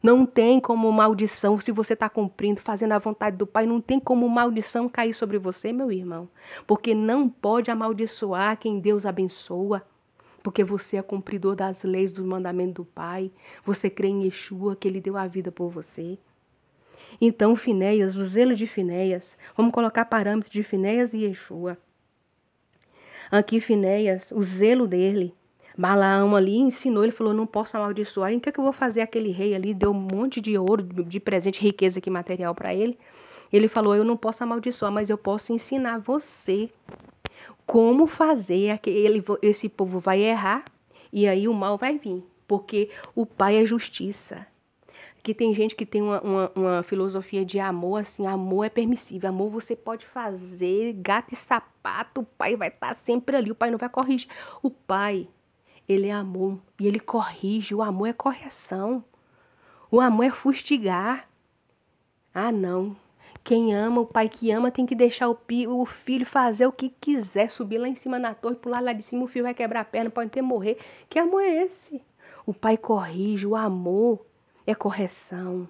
Não tem como maldição, se você está cumprindo, fazendo a vontade do Pai, não tem como maldição cair sobre você, meu irmão. Porque não pode amaldiçoar quem Deus abençoa. Porque você é cumpridor das leis, do mandamento do Pai. Você crê em Yeshua, que Ele deu a vida por você. Então, Finéias, o zelo de Finéias, vamos colocar parâmetros de Finéias e Yeshua. Aqui, Finéias, o zelo dele, Balaão ali ensinou, ele falou, não posso amaldiçoar. E o que eu vou fazer? Aquele rei ali deu um monte de ouro, de presente, riqueza aqui, material para ele. Ele falou, eu não posso amaldiçoar, mas eu posso ensinar você como fazer. Esse povo vai errar e aí o mal vai vir, porque o Pai é justiça. Que tem gente que tem uma filosofia de amor, assim, amor é permissível, amor você pode fazer, gato e sapato, o Pai vai estar sempre ali, o Pai não vai corrigir. O Pai, ele é amor e ele corrige, o amor é correção, o amor é fustigar. Ah, não, quem ama, o pai que ama tem que deixar o filho fazer o que quiser, subir lá em cima na torre, pular lá de cima, o filho vai quebrar a perna, pode até morrer. Que amor é esse? O Pai corrige, o amor é correção.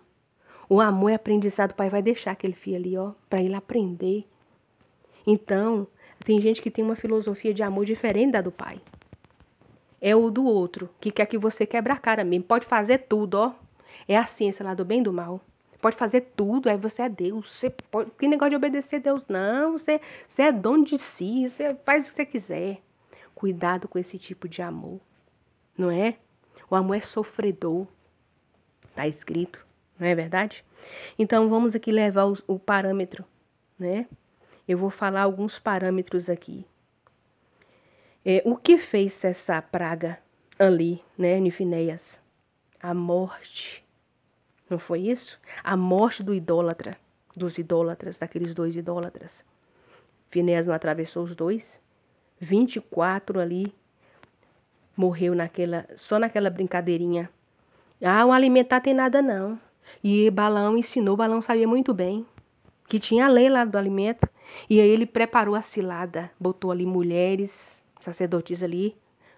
O amor é aprendizado. O Pai vai deixar aquele filho ali, ó, para ele aprender. Então, tem gente que tem uma filosofia de amor diferente da do Pai. É o do outro, que quer que você quebre a cara mesmo. Pode fazer tudo, ó. É a ciência lá do bem e do mal. Pode fazer tudo, aí você é Deus. Você pode... Tem negócio de obedecer a Deus, não. Você é dono de si, você faz o que você quiser. Cuidado com esse tipo de amor, não é? O amor é sofredor. Está escrito, não é verdade? Então, vamos aqui levar o parâmetro, né? Eu vou falar alguns parâmetros aqui. O que fez essa praga ali, né, em Finéias? A morte. Não foi isso? A morte dos idólatras, daqueles 2 idólatras. Finéias não atravessou os 2. 24 ali morreu só naquela brincadeirinha. Ah, o alimentar tem nada não. E Balaão ensinou, Balaão sabia muito bem que tinha a lei lá do alimento. E aí ele preparou a cilada, botou ali mulheres, sacerdotes ali.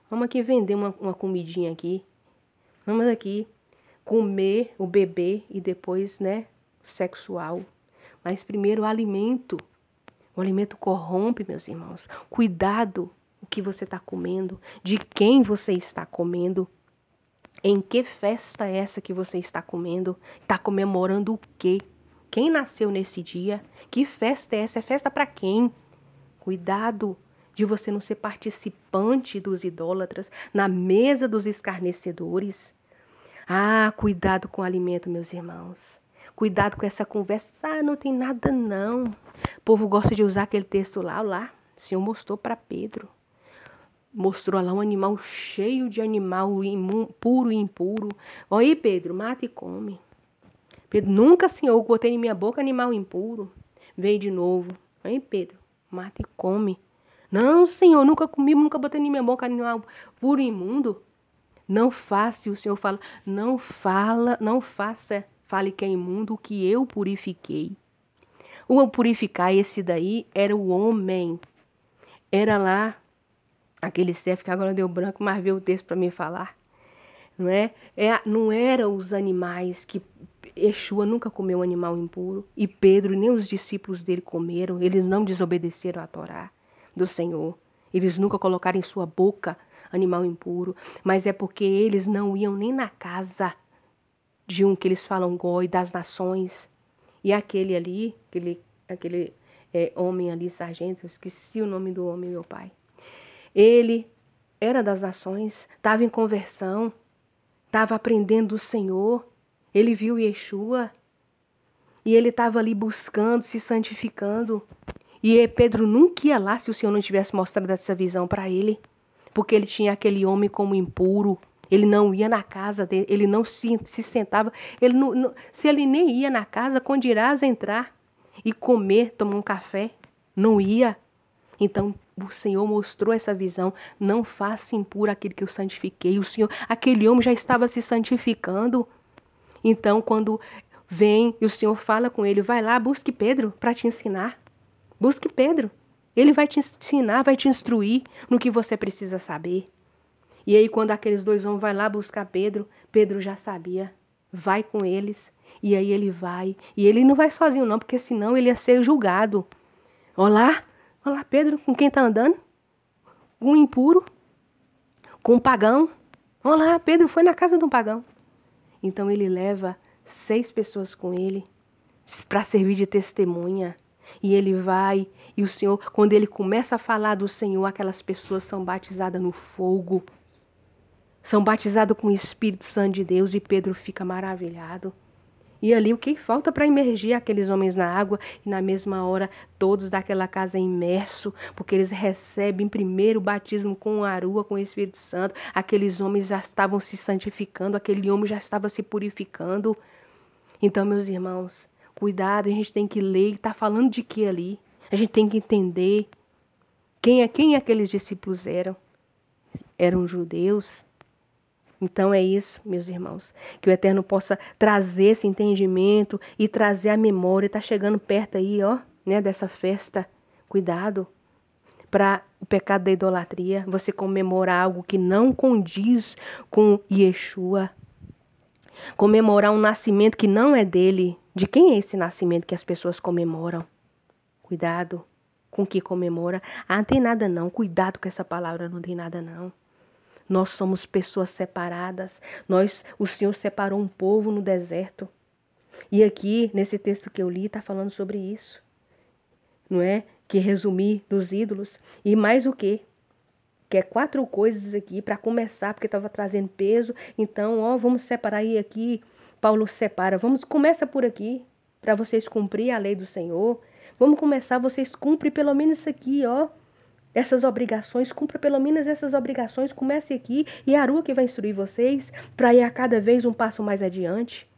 Vamos aqui vender uma comidinha aqui. Vamos aqui comer o bebê e depois, né, sexual. Mas primeiro o alimento. O alimento corrompe, meus irmãos. Cuidado o que você está comendo, de quem você está comendo. Em que festa é essa que você está comendo? Está comemorando o quê? Quem nasceu nesse dia? Que festa é essa? É festa para quem? Cuidado de você não ser participante dos idólatras, na mesa dos escarnecedores. Ah, cuidado com o alimento, meus irmãos. Cuidado com essa conversa. Ah, não tem nada não. O povo gosta de usar aquele texto lá. O Senhor mostrou para Pedro. Mostrou lá um animal cheio de animal puro e impuro. Aí, Pedro, mata e come. Pedro, nunca, Senhor, botei em minha boca animal impuro. Veio de novo. Aí, Pedro, mata e come. Não, Senhor, nunca comi, nunca botei em minha boca animal puro e imundo. Não faça, o Senhor fala, não faça, fale que é imundo o que eu purifiquei. O purificar, esse daí, era o homem. Era lá, aquele servo que agora deu branco, mas veio o texto para me falar. Não é? Não eram os animais que Yeshua nunca comeu um animal impuro. E Pedro, nem os discípulos dele comeram. Eles não desobedeceram à Torá do Senhor. Eles nunca colocaram em sua boca animal impuro. Mas é porque eles não iam nem na casa de um que eles falam goi, das nações. E aquele ali, aquele homem ali, sargento, eu esqueci o nome do homem, meu pai. Ele era das nações, estava em conversão, estava aprendendo do Senhor. Ele viu Yeshua e ele estava ali buscando, se santificando. E Pedro nunca ia lá se o Senhor não tivesse mostrado essa visão para ele. Porque ele tinha aquele homem como impuro. Ele não ia na casa dele, ele não se sentava. Ele se ele nem ia na casa, quando irás entrar e comer, tomar um café, não ia. Então o Senhor mostrou essa visão. Não faça impuro aquele que eu santifiquei. O Senhor, aquele homem já estava se santificando. Então quando vem e o Senhor fala com ele, vai lá, busque Pedro para te ensinar. Busque Pedro. Ele vai te ensinar, vai te instruir no que você precisa saber. E aí quando aqueles dois homens vão lá buscar Pedro, Pedro já sabia. Vai com eles. E aí ele vai. E ele não vai sozinho não, porque senão ele ia ser julgado. Olá, Pedro, com quem tá andando? Com um impuro? Com um pagão? Olá, Pedro foi na casa de um pagão. Então ele leva 6 pessoas com ele para servir de testemunha. E ele vai, e o Senhor, quando ele começa a falar do Senhor, aquelas pessoas são batizadas no fogo. São batizadas com o Espírito Santo de Deus e Pedro fica maravilhado. E ali o que falta para imergir aqueles homens na água e na mesma hora todos daquela casa imerso, porque eles recebem primeiro o batismo com a arua, com o Espírito Santo. Aqueles homens já estavam se santificando, aquele homem já estava se purificando. Então, meus irmãos, cuidado, a gente tem que ler, está falando de que ali? A gente tem que entender quem aqueles discípulos eram. Eram judeus. Então é isso, meus irmãos, que o Eterno possa trazer esse entendimento e trazer a memória. Está chegando perto aí, ó, né, dessa festa. Cuidado para o pecado da idolatria, você comemorar algo que não condiz com Yeshua. Comemorar um nascimento que não é dele. De quem é esse nascimento que as pessoas comemoram? Cuidado com o que comemora. Ah, não tem nada não. Cuidado com essa palavra, não tem nada não. Nós somos pessoas separadas. O Senhor separou um povo no deserto. E aqui, nesse texto que eu li, está falando sobre isso. Não é? Que resumir dos ídolos. E mais o quê? Que é 4 coisas aqui para começar, porque estava trazendo peso. Então, ó, vamos separar aí aqui. Paulo separa. Começa por aqui, para vocês cumprir a lei do Senhor. Vamos começar, vocês cumprem pelo menos isso aqui, ó. Essas obrigações, cumpra pelo menos essas obrigações, comece aqui e a Arua que vai instruir vocês para ir a cada vez um passo mais adiante.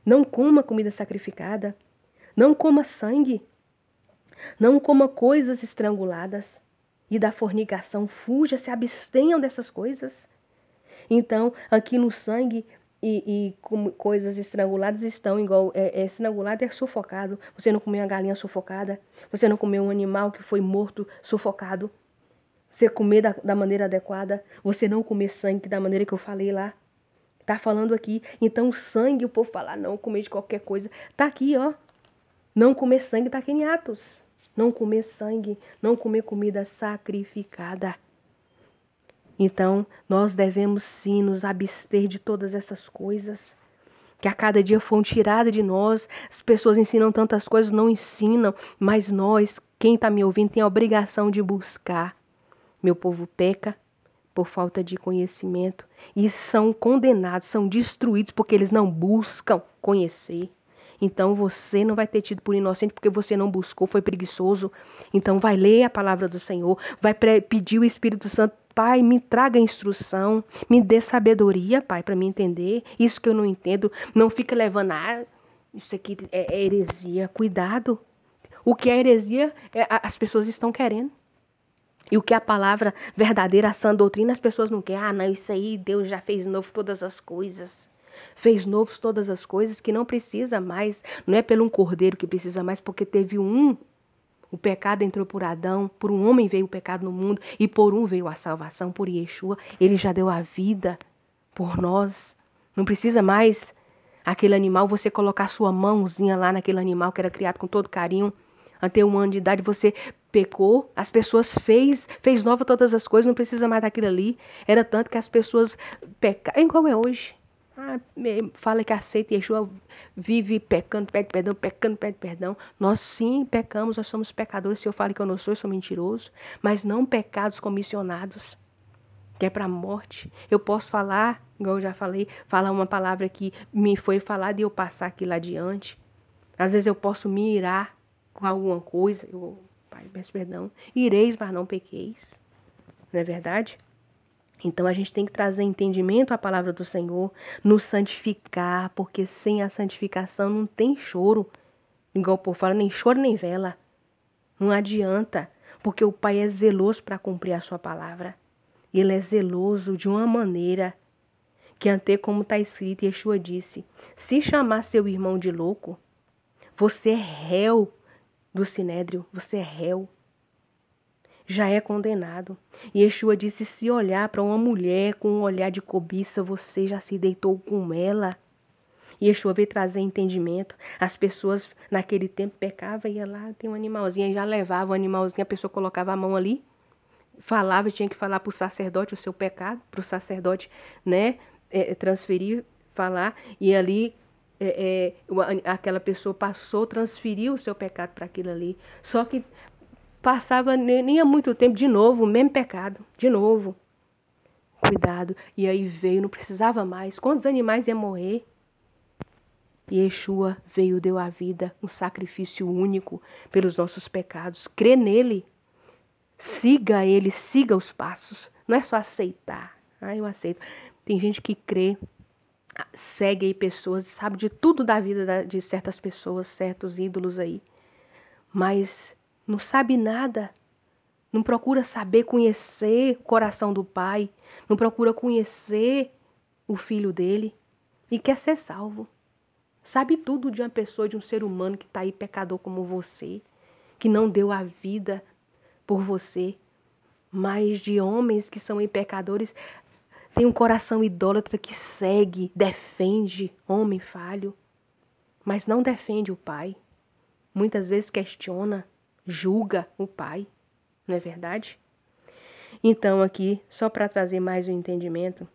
Não coma comida sacrificada, não coma sangue, não coma coisas estranguladas e da fornicação, fuja, se abstenham dessas coisas. Então, aqui no sangue e coisas estranguladas estão igual, estrangulado é sufocado. Você não comeu uma galinha sufocada, você não comeu um animal que foi morto sufocado. Você comer da maneira adequada, você não comer sangue da maneira que eu falei lá. Tá falando aqui. Então o sangue, o povo fala, não, comer de qualquer coisa. Tá aqui, ó. Não comer sangue, tá aqui em Atos. Não comer sangue, não comer comida sacrificada. Então, nós devemos sim nos abster de todas essas coisas. Que a cada dia foram tiradas de nós. As pessoas ensinam tantas coisas, não ensinam. Mas nós, quem está me ouvindo, tem a obrigação de buscar. Meu povo peca por falta de conhecimento e são condenados, são destruídos porque eles não buscam conhecer. Então você não vai ter tido por inocente porque você não buscou, foi preguiçoso. Então vai ler a palavra do Senhor, vai pedir o Espírito Santo, Pai, me traga instrução, me dê sabedoria, Pai, para me entender. Isso que eu não entendo, não fica levando, isso aqui é heresia. Cuidado. O que é heresia, as pessoas estão querendo. E o que a palavra verdadeira, a sã doutrina, as pessoas não querem. Ah, não, isso aí, Deus já fez novo todas as coisas. Fez novos todas as coisas que não precisa mais. Não é pelo um cordeiro que precisa mais, porque teve um. O pecado entrou por Adão, por um homem veio o pecado no mundo e por um veio a salvação, por Yeshua. Ele já deu a vida por nós. Não precisa mais aquele animal, você colocar sua mãozinha lá naquele animal que era criado com todo carinho. Até 1 ano de idade você pecou, as pessoas fez nova todas as coisas, não precisa mais daquilo ali. Era tanto que as pessoas pecaram, igual é hoje. Fala que aceita Yeshua, vive pecando, pede perdão. Nós sim pecamos, nós somos pecadores. Se eu falo que eu não sou, eu sou mentiroso. Mas não pecados comissionados, que é para a morte. Eu posso falar, igual eu já falei, falar uma palavra que me foi falada e eu passar aquilo adiante. Às vezes eu posso me irar com alguma coisa. Pai, peço perdão. Ireis, mas não pequeis. Não é verdade? Então a gente tem que trazer entendimento à palavra do Senhor, nos santificar, porque sem a santificação não tem choro. Igual o povo fala, nem choro nem vela. Não adianta, porque o Pai é zeloso para cumprir a sua palavra. Ele é zeloso de uma maneira que até como está escrito, Yeshua disse, se chamar seu irmão de louco, você é réu do sinédrio, você é réu. Já é condenado. E Yeshua disse, se olhar para uma mulher com um olhar de cobiça, você já se deitou com ela. E Yeshua veio trazer entendimento. As pessoas naquele tempo pecavam, ia lá, tem um animalzinho, já levava o animalzinho, a pessoa colocava a mão ali, falava, tinha que falar para o sacerdote o seu pecado, para o sacerdote, né, transferir, falar, e ali aquela pessoa passou, transferiu o seu pecado para aquilo ali. Só que passava nem há muito tempo, de novo, o mesmo pecado, de novo. Cuidado. E aí veio, não precisava mais. Quantos animais iam morrer? E Yeshua veio, deu a vida, um sacrifício único pelos nossos pecados. Crê nele. Siga ele, siga os passos. Não é só aceitar. Ah, eu aceito. Tem gente que crê, segue aí pessoas, sabe de tudo da vida de certas pessoas, certos ídolos aí. Mas não sabe nada, não procura saber, conhecer o coração do Pai, não procura conhecer o Filho dele e quer ser salvo. Sabe tudo de uma pessoa, de um ser humano que está aí pecador como você, que não deu a vida por você, mas de homens que são aí pecadores, tem um coração idólatra que segue, defende, homem falho, mas não defende o Pai. Muitas vezes questiona, julga o Pai, não é verdade? Então aqui, só para trazer mais um entendimento,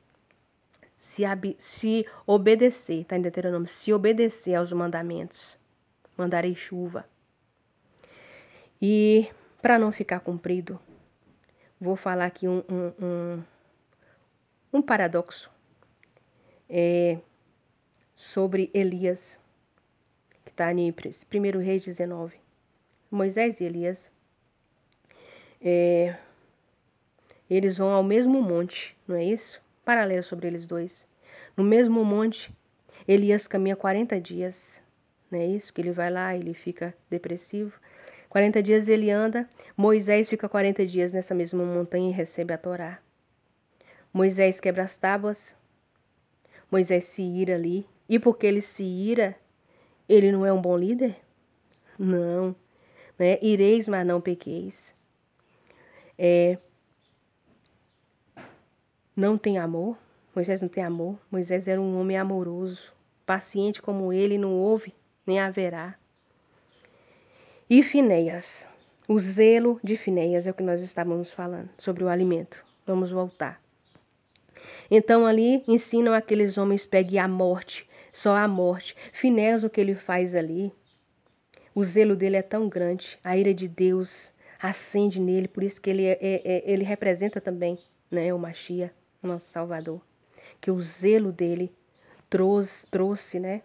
se obedecer, está em Deuteronômio, se obedecer aos mandamentos, mandarei chuva. E para não ficar comprido, vou falar aqui um paradoxo sobre Elias, que está em 1 Reis 19. Moisés e Elias, eles vão ao mesmo monte, não é isso? Paralelo sobre eles dois. No mesmo monte, Elias caminha 40 dias, não é isso? Que ele vai lá, ele fica depressivo. 40 dias ele anda, Moisés fica 40 dias nessa mesma montanha e recebe a Torá. Moisés quebra as tábuas, Moisés se ira ali. E porque ele se ira, ele não é um bom líder? Não. Né? Ireis, mas não pequeis. Não tem amor. Moisés não tem amor. Moisés era um homem amoroso. Paciente como ele, não houve, nem haverá. E Finéias. O zelo de Finéias é o que nós estávamos falando sobre o alimento. Vamos voltar. Então ali ensinam aqueles homens peguem a morte, só a morte. Finéias, o que ele faz ali, o zelo dele é tão grande, a ira de Deus acende nele, por isso que ele representa também, né, o Mashiach, o nosso Salvador. Que o zelo dele trouxe, né,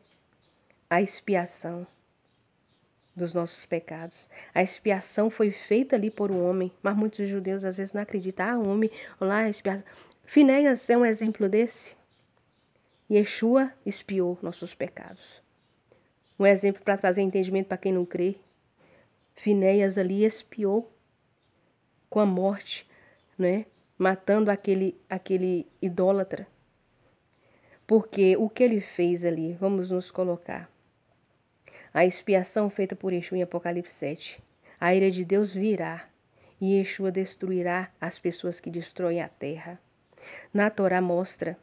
a expiação dos nossos pecados. A expiação foi feita ali por um homem, mas muitos judeus às vezes não acreditam. Ah, um homem, lá, a expiação. Finéias é um exemplo desse. Yeshua expiou nossos pecados. Um exemplo para trazer entendimento para quem não crê. Finéias ali expiou com a morte, né? Matando aquele idólatra. Porque o que ele fez ali, vamos nos colocar. A expiação feita por Yeshua em Apocalipse 7. A ira de Deus virá e Yeshua destruirá as pessoas que destroem a terra. Na Torá mostra,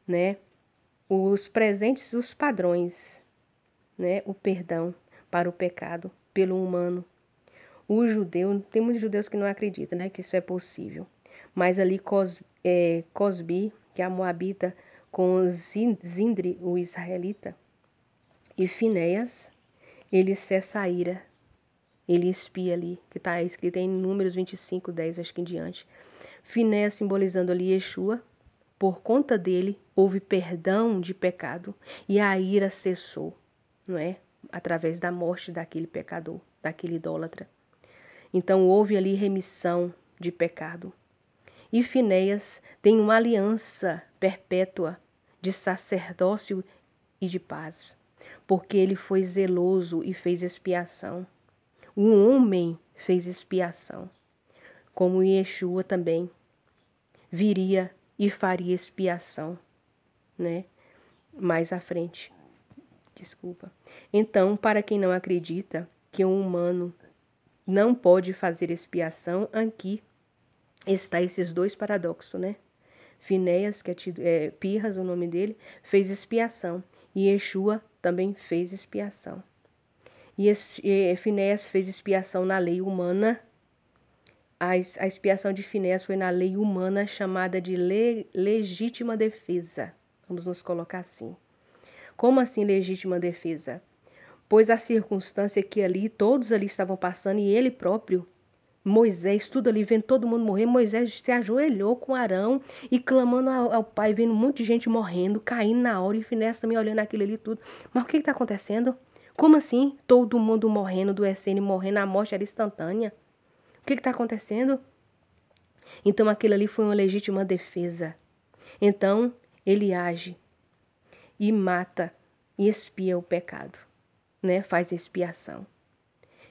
né, os presentes, os padrões, né, o perdão para o pecado pelo humano. O judeu, tem muitos judeus que não acreditam, né, que isso é possível. Mas ali Cosbi, que é a moabita, com Zindri, o israelita, e Finéias, ele cessa a ira. Ele espia ali, que está escrito em Números 25, 10, acho que em diante. Finéias simbolizando ali Yeshua. Por conta dele, houve perdão de pecado e a ira cessou, não é? Através da morte daquele pecador, daquele idólatra. Então, houve ali remissão de pecado. E Finéias tem uma aliança perpétua de sacerdócio e de paz, porque ele foi zeloso e fez expiação. Um homem fez expiação, como Yeshua também viria e faria expiação, né? Mais à frente. Desculpa. Então, para quem não acredita que um humano não pode fazer expiação, aqui está esses dois paradoxos, né? Finéias, que é Pirras, o nome dele, fez expiação. E Yeshua também fez expiação. E Finéias fez expiação na lei humana. A expiação de Finéias foi na lei humana chamada de legítima defesa. Vamos nos colocar assim. Como assim legítima defesa? Pois a circunstância que ali, todos ali estavam passando, e ele próprio, Moisés, tudo ali, vendo todo mundo morrer, Moisés se ajoelhou com Arão e clamando ao Pai, vendo um monte de gente morrendo, caindo na hora, e Finéias também olhando aquilo ali tudo. Mas o que está acontecendo? Como assim? Todo mundo morrendo, do essênio morrendo, a morte era instantânea. O que está acontecendo? Então aquilo ali foi uma legítima defesa. Então ele age e mata e expia o pecado, né? Faz expiação.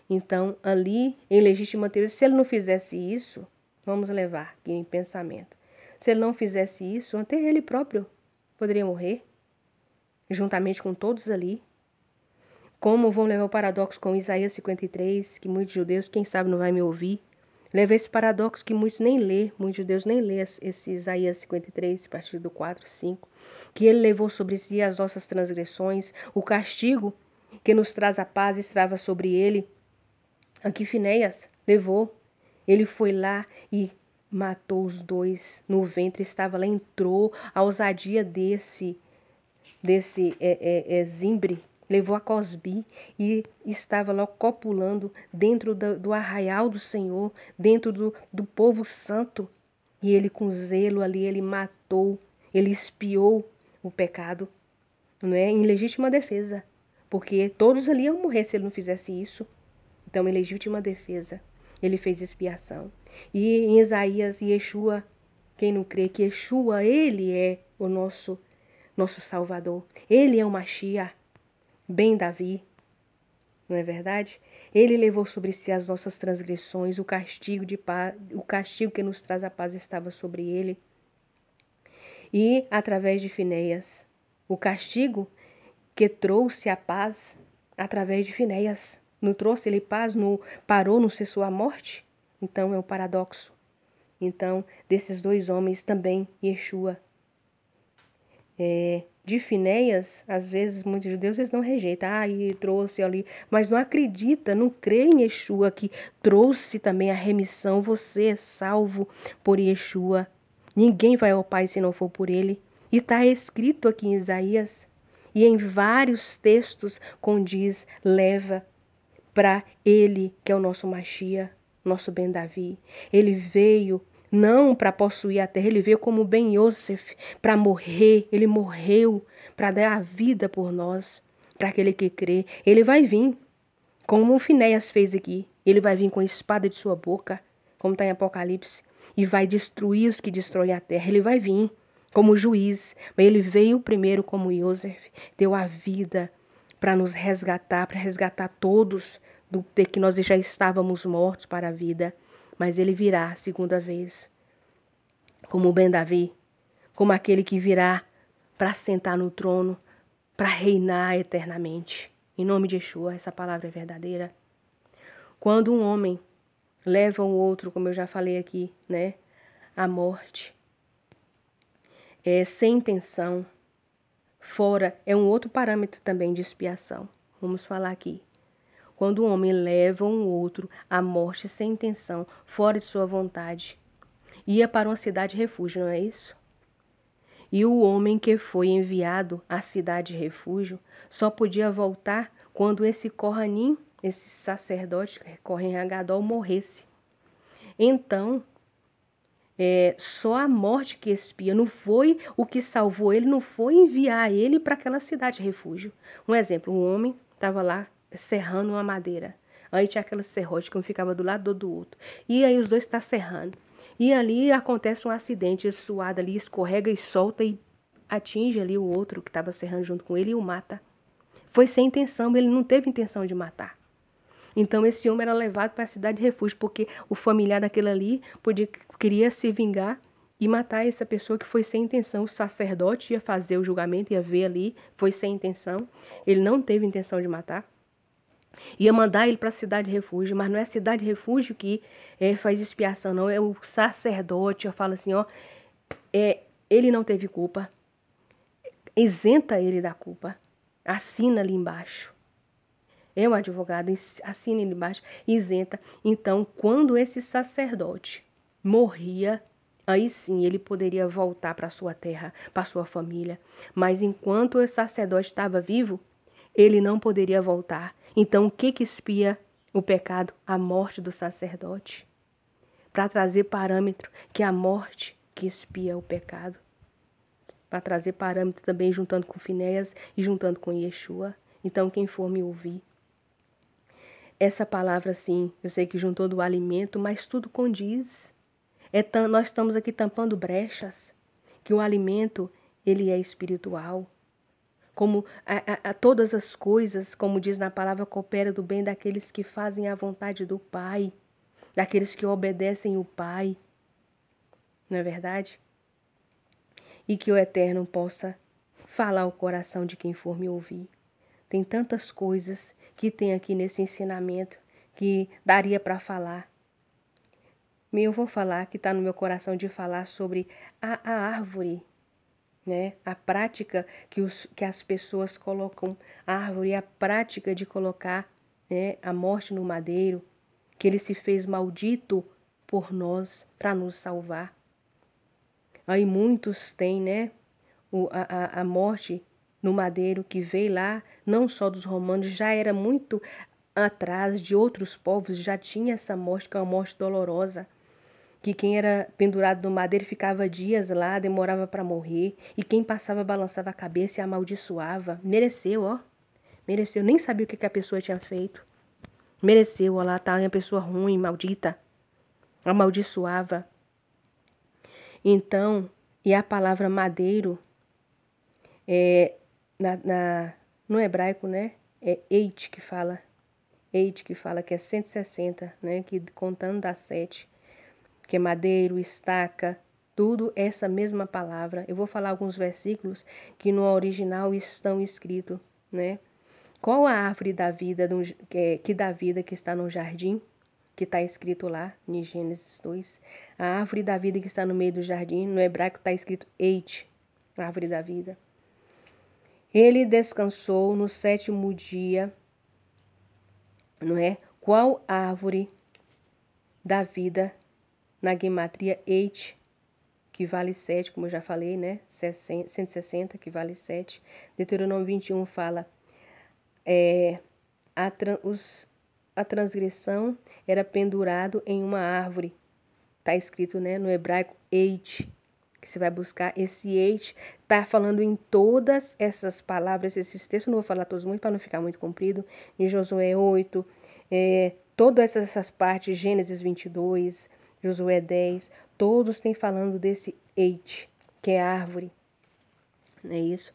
Então ali em legítima defesa, se ele não fizesse isso, vamos levar aqui em pensamento. Se ele não fizesse isso, até ele próprio poderia morrer, juntamente com todos ali. Como vão levar o paradoxo com Isaías 53, que muitos judeus, quem sabe não vai me ouvir, leva esse paradoxo que muitos nem lê, muitos judeus nem lê esse Isaías 53, a partir do 4, 5, que ele levou sobre si as nossas transgressões, o castigo que nos traz a paz estava sobre ele. Aqui Finéias levou, ele foi lá e matou os dois no ventre, estava lá, entrou, a ousadia desse Zimri, levou a Cosbi e estava lá copulando dentro do arraial do Senhor, dentro do povo santo. E ele com zelo ali, ele matou, ele expiou o pecado, não é? Em legítima defesa, porque todos ali iam morrer se ele não fizesse isso. Então, em legítima defesa, ele fez expiação. E em Isaías, Yeshua, quem não crê que Yeshua, ele é o nosso Salvador, ele é o Mashiach, bem Davi, não é verdade? Ele levou sobre si as nossas transgressões, o castigo que nos traz a paz estava sobre ele. E através de Finéias, o castigo que trouxe a paz através de Finéias, não trouxe ele paz, não parou, não cessou a morte. Então é o paradoxo. Então, desses dois homens também, Yeshua. De Finéias, às vezes, muitos judeus eles não rejeitam. E trouxe ali, mas não acredita, não crê em Yeshua, que trouxe também a remissão. Você é salvo por Yeshua. Ninguém vai ao Pai se não for por ele. E está escrito aqui em Isaías, e em vários textos condiz, leva para ele, que é o nosso Mashiach, nosso Ben Davi. Ele veio não para possuir a terra, ele veio como Ben Yosef para morrer. Ele morreu para dar a vida por nós, para aquele que crê. Ele vai vir, como o Finéias fez aqui. Ele vai vir com a espada de sua boca, como está em Apocalipse, e vai destruir os que destroem a terra. Ele vai vir como juiz, mas ele veio primeiro como Yosef, deu a vida para nos resgatar, para resgatar todos do que nós já estávamos mortos para a vida. mas ele virá a segunda vez, como o Ben-Davi, como aquele que virá para sentar no trono, para reinar eternamente. Em nome de Yeshua, essa palavra é verdadeira. Quando um homem leva o outro, como eu já falei aqui, né, à morte, sem intenção, fora, é um outro parâmetro também de expiação. Vamos falar aqui. Quando um homem leva um outro à morte sem intenção, fora de sua vontade, ia para uma cidade refúgio, não é isso? E o homem que foi enviado à cidade refúgio só podia voltar quando esse Kohanim, esse sacerdote, Kohen Hagadol, morresse. Então, só a morte que expia, não foi o que salvou ele, não foi enviar ele para aquela cidade refúgio. Um exemplo, um homem estava lá serrando uma madeira. Aí tinha aquela serrote que um ficava do lado do outro. E aí os dois estão serrando. E ali acontece um acidente, esse suado ali escorrega e solta e atinge ali o outro que estava serrando junto com ele e o mata. Foi sem intenção, ele não teve intenção de matar. Então esse homem era levado para a cidade de refúgio, porque o familiar daquele ali queria se vingar e matar essa pessoa que foi sem intenção. O sacerdote ia fazer o julgamento, ia ver ali, foi sem intenção. Ele não teve intenção de matar. Ia mandar ele para a cidade de refúgio, mas não é a cidade de refúgio que faz expiação, não. É o sacerdote, eu falo assim, ó, ele não teve culpa. Isenta ele da culpa. Assina ali embaixo. É o advogado, assina ali embaixo, isenta. Então, quando esse sacerdote morria, aí sim ele poderia voltar para sua terra, para sua família. Mas enquanto o sacerdote estava vivo, ele não poderia voltar. Então, o que expia o pecado? A morte do sacerdote. Para trazer parâmetro, que é a morte que expia o pecado. Para trazer parâmetro também juntando com Finéias e juntando com Yeshua. Então, quem for me ouvir, essa palavra, sim, eu sei que juntou do alimento, mas tudo condiz. Nós estamos aqui tampando brechas, que o alimento, ele é espiritual. Como todas as coisas, como diz na palavra, coopera do bem daqueles que fazem a vontade do Pai, daqueles que obedecem o Pai. Não é verdade? E que o Eterno possa falar ao coração de quem for me ouvir. Tem tantas coisas que tem aqui nesse ensinamento que daria para falar. Eu vou falar, que está no meu coração de falar sobre a árvore, né? A prática que as pessoas colocam a árvore, a prática de colocar, né, a morte no madeiro, que ele se fez maldito por nós para nos salvar. Aí muitos têm, né, a morte no madeiro que veio lá, não só dos romanos, já era muito atrás de outros povos, já tinha essa morte, que é uma morte dolorosa, que quem era pendurado no madeiro ficava dias lá, demorava para morrer, e quem passava balançava a cabeça e amaldiçoava. Mereceu, ó. Mereceu, nem sabia o que a pessoa tinha feito. Mereceu, ó lá, tá uma pessoa ruim, maldita. Amaldiçoava. Então, e a palavra madeiro, no hebraico, né, é eit que fala. Eit que fala que é 160, né, que contando dá 7. Que é madeiro, estaca, tudo essa mesma palavra. Eu vou falar alguns versículos que no original estão escritos, né? Qual a árvore da vida, que dá vida, que está no jardim, que está escrito lá, em Gênesis 2. A árvore da vida que está no meio do jardim, no hebraico está escrito eit, árvore da vida. Ele descansou no 7º dia, não é? Qual árvore da vida, na gematria eit, que vale 7, como eu já falei, né? 160, que vale 7. Deuteronômio 21 fala, a transgressão era pendurado em uma árvore. Está escrito, né, no hebraico eit, que você vai buscar. Esse eit está falando em todas essas palavras, esses textos, não vou falar todos muito para não ficar muito comprido, em Josué 8, todas essas partes, Gênesis 22, Josué 10, todos têm falando desse eit, que é árvore, não é isso?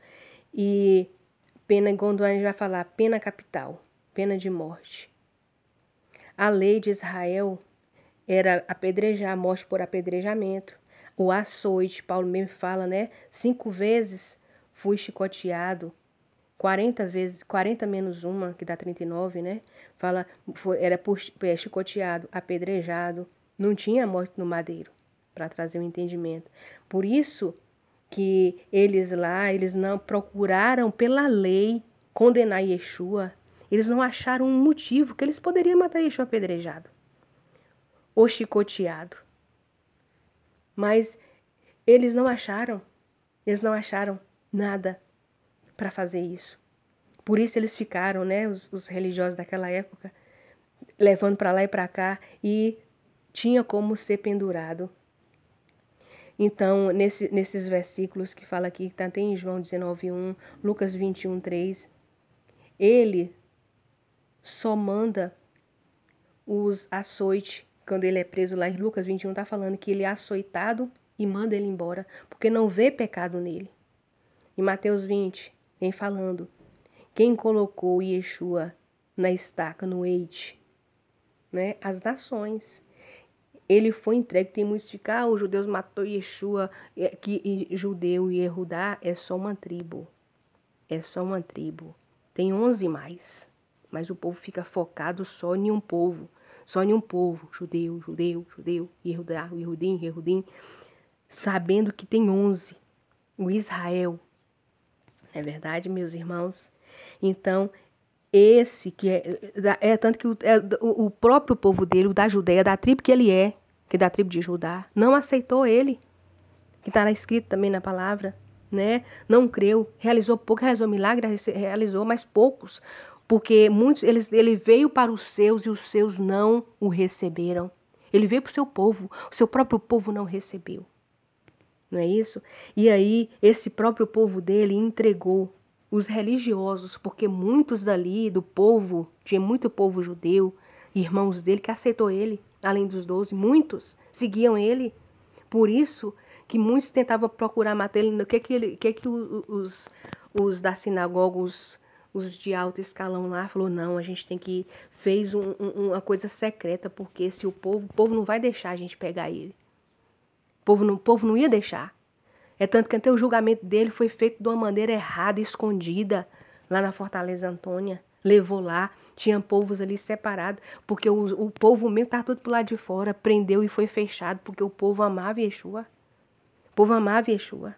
E pena, quando a gente vai falar pena capital, pena de morte. A lei de Israel era apedrejar, morte por apedrejamento. O açoite, Paulo mesmo fala, né? 5 vezes fui chicoteado. 40 vezes, 40 menos uma, que dá 39, né? Fala, era chicoteado, apedrejado. Não tinha morte no madeiro, para trazer um entendimento. Por isso que eles lá, eles não procuraram pela lei condenar Yeshua. Eles não acharam um motivo que eles poderiam matar Yeshua apedrejado ou chicoteado. Mas eles não acharam nada para fazer isso. Por isso eles ficaram, né, os religiosos daquela época, levando para lá e para cá, e tinha como ser pendurado. Então, nesses versículos que fala aqui, que está até em João 19:1, Lucas 21:3, ele só manda os açoites, quando ele é preso lá em Lucas 21, está falando que ele é açoitado e manda ele embora, porque não vê pecado nele. Em Mateus 20, vem falando, quem colocou Yeshua na estaca, no eite, né? As nações. Ele foi entregue, tem muitos que ficam, os judeus matou Yeshua, que judeu e Yehudá é só uma tribo. É só uma tribo. Tem 11 mais, mas o povo fica focado só em um povo. Só em um povo, judeu, Yehudá, Yehudim, sabendo que tem 11, o Israel. É verdade, meus irmãos? Então, esse que é tanto que o próprio povo dele, o da Judeia, da tribo que ele é, que é da tribo de Judá, não aceitou ele, que está escrito também na palavra, né? Não creu, realizou pouco, realizou milagre, realizou, mas poucos, porque muitos, ele veio para os seus e os seus não o receberam. Ele veio para o seu povo, o seu próprio povo não recebeu. Não é isso? E aí, esse próprio povo dele entregou os religiosos, porque muitos dali do povo, tinha muito povo judeu, irmãos dele, que aceitou ele, além dos 12, muitos seguiam ele. Por isso que muitos tentavam procurar matar ele. O que os da sinagoga, os de alto escalão lá, falou, não, a gente tem que, fez uma coisa secreta, porque se o povo não vai deixar a gente pegar ele. O povo não ia deixar. É tanto que até o julgamento dele foi feito de uma maneira errada, escondida, lá na Fortaleza Antônia. Levou lá, tinha povos ali separados, porque o povo mesmo estava tudo pro lado de fora, prendeu e foi fechado, porque o povo amava Yeshua. O povo amava Yeshua.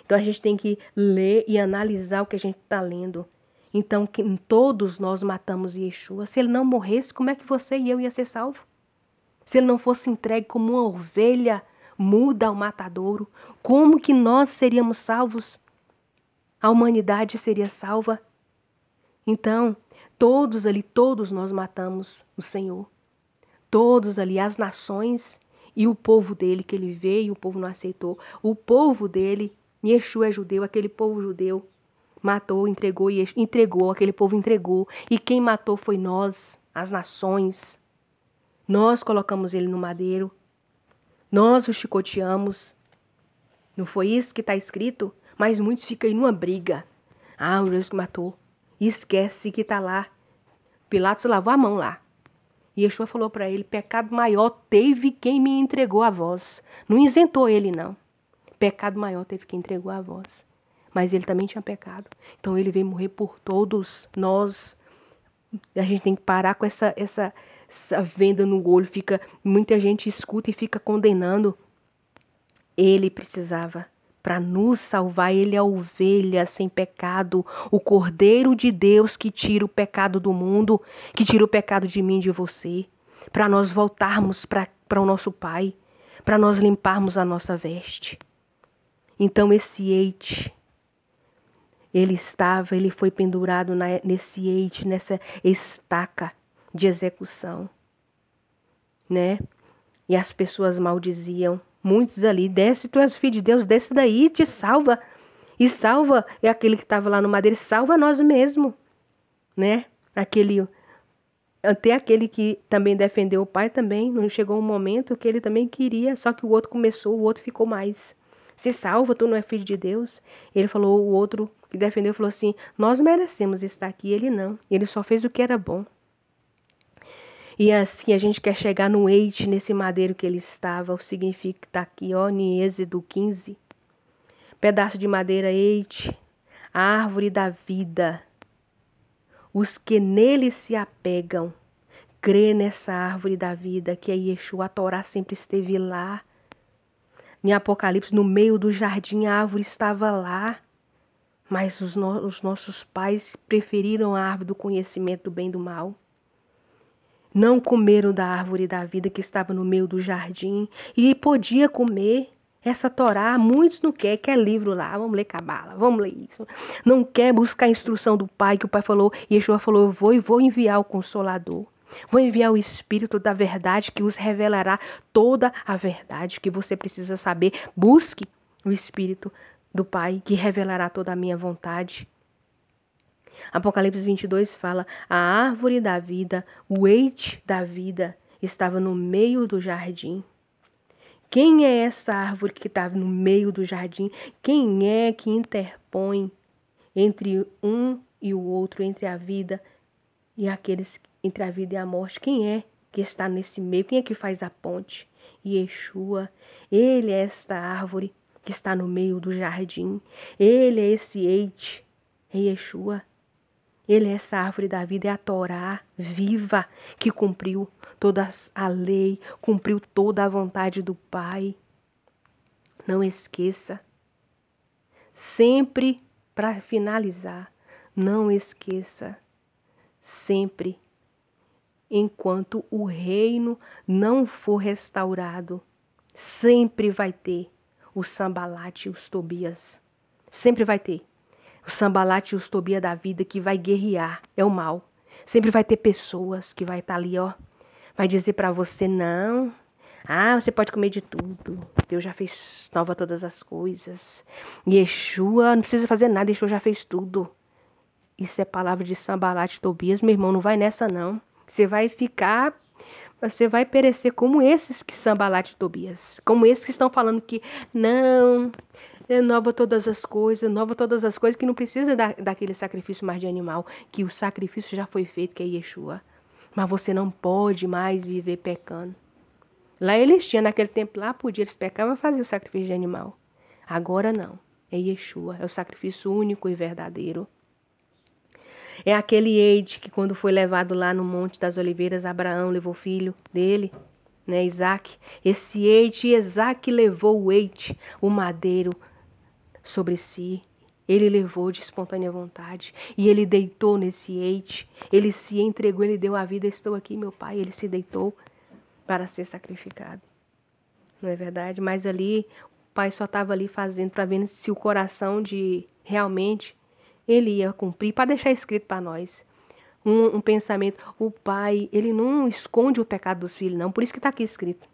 Então a gente tem que ler e analisar o que a gente está lendo. Então, que todos nós matamos Yeshua. Se ele não morresse, como é que você e eu ia ser salvos? Se ele não fosse entregue como uma ovelha muda ao matadouro, como que nós seríamos salvos? A humanidade seria salva? Então, todos nós matamos o Senhor. Todos ali, as nações e o povo dele, que ele veio, o povo não aceitou. O povo dele, Yeshua é judeu, aquele povo judeu, matou, entregou, aquele povo entregou. E quem matou foi nós, as nações. Nós colocamos ele no madeiro. Nós o chicoteamos. Não foi isso que está escrito? Mas muitos ficam aí numa briga. Ah, o juiz que matou. E esquece que está lá. Pilatos lavou a mão lá. E Yeshua falou para ele, pecado maior teve quem me entregou a vós. Não isentou ele, não. Pecado maior teve quem entregou a vós. Mas ele também tinha pecado. Então ele veio morrer por todos nós. A gente tem que parar com essa venda no olho. Muita gente escuta e fica condenando. Ele precisava, para nos salvar, ele é a ovelha sem pecado, o Cordeiro de Deus que tira o pecado do mundo, que tira o pecado de mim e de você, para nós voltarmos para o nosso Pai, para nós limparmos a nossa veste. Então esse eite, ele foi pendurado nesse eite, nessa estaca de execução, né? E as pessoas maldiziam. Muitos ali, desce, tu és filho de Deus, desce daí, te salva. E salva é aquele que estava lá no madeiro, salva nós mesmos, né? Até aquele que também defendeu o pai também, não chegou um momento que ele também queria, só que o outro começou, o outro ficou mais. Se salva, tu não é filho de Deus. Ele falou, o outro que defendeu falou assim, nós merecemos estar aqui, ele não. Ele só fez o que era bom. E assim a gente quer chegar no eite, nesse madeiro que ele estava. O significado está aqui, ó, em Êxodo 15. Pedaço de madeira, eite, a árvore da vida. Os que nele se apegam, crê nessa árvore da vida, que é Yeshua, a Torá sempre esteve lá. Em Apocalipse, no meio do jardim, a árvore estava lá. Mas os nossos pais preferiram a árvore do conhecimento do bem e do mal. Não comeram da árvore da vida que estava no meio do jardim. E podia comer essa Torá. Muitos não quer livro lá. Vamos ler Cabala, vamos ler isso. Não quer buscar a instrução do Pai, que o Pai falou. Yeshua falou, eu vou enviar o Consolador. Vou enviar o Espírito da verdade que os revelará toda a verdade que você precisa saber. Busque o Espírito do Pai que revelará toda a minha vontade. Apocalipse 22 fala, a árvore da vida, o eite da vida, estava no meio do jardim. Quem é essa árvore que estava no meio do jardim? Quem é que interpõe entre um e o outro, entre a vida e aqueles, entre a vida e a morte? Quem é que está nesse meio? Quem é que faz a ponte? Yeshua, ele é esta árvore que está no meio do jardim. Ele é esse eite, é Yeshua. Ele é essa árvore da vida, é a Torá viva que cumpriu toda a lei, cumpriu toda a vontade do Pai. Não esqueça. Sempre, para finalizar, não esqueça. Sempre, enquanto o reino não for restaurado, sempre vai ter o Sambalate e os Tobias. Sempre vai ter. O Sambalate e os Tobias da vida que vai guerrear, é o mal. Sempre vai ter pessoas que vai estar ali, ó. Vai dizer para você, não. Ah, você pode comer de tudo. Deus já fez nova todas as coisas. Yeshua não precisa fazer nada, Yeshua já fez tudo. Isso é palavra de Sambalate e Tobias, meu irmão, não vai nessa não. Você vai perecer como esses que Sambalate e Tobias. Como esses que estão falando que não... Renova todas as coisas, que não precisa daquele sacrifício mais de animal, que o sacrifício já foi feito, que é Yeshua. Mas você não pode mais viver pecando. Lá eles tinham, naquele tempo lá, eles pecavam e faziam o sacrifício de animal. Agora não, é Yeshua, é o sacrifício único e verdadeiro. É aquele eite que quando foi levado lá no Monte das Oliveiras, Abraão levou o filho dele, né, Isaac. Esse eite, Isaac levou o eite, o madeiro, sobre si. Ele levou de espontânea vontade. E ele deitou nesse eite. Ele se entregou, ele deu a vida. Estou aqui, meu pai. Ele se deitou para ser sacrificado. Não é verdade? Mas ali, o pai só estava ali fazendo para ver se o coração de realmente ele ia cumprir. Para deixar escrito para nós. Um pensamento. O pai, ele não esconde o pecado dos filhos, não. Por isso que está aqui escrito.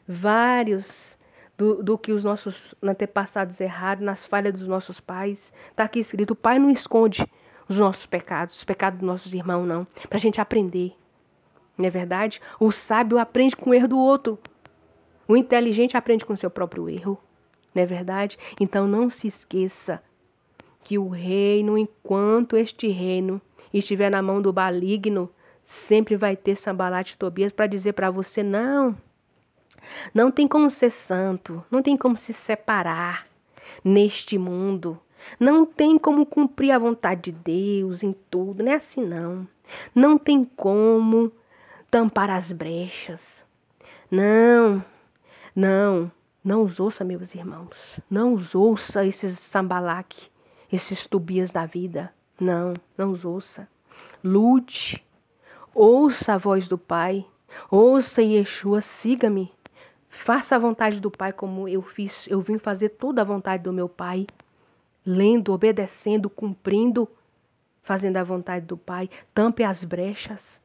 Vários... Do que os nossos antepassados erraram, nas falhas dos nossos pais. Está aqui escrito, o Pai não esconde os nossos pecados, os pecados dos nossos irmãos, não. Para a gente aprender. Não é verdade? O sábio aprende com o erro do outro. O inteligente aprende com o seu próprio erro. Não é verdade? Então não se esqueça que o reino, enquanto este reino estiver na mão do maligno, sempre vai ter Sambalate e Tobias para dizer para você, não... Não tem como ser santo, não tem como se separar neste mundo. Não tem como cumprir a vontade de Deus em tudo, não é assim não. Não tem como tampar as brechas. Não os ouça, meus irmãos. Não os ouça esses Sambalaque, esses Tobias da vida. Não os ouça. Lute, ouça a voz do Pai, ouça Yeshua, siga-me. Faça a vontade do Pai como eu fiz. Eu vim fazer toda a vontade do meu Pai. Lendo, obedecendo, cumprindo, fazendo a vontade do Pai. Tampe as brechas.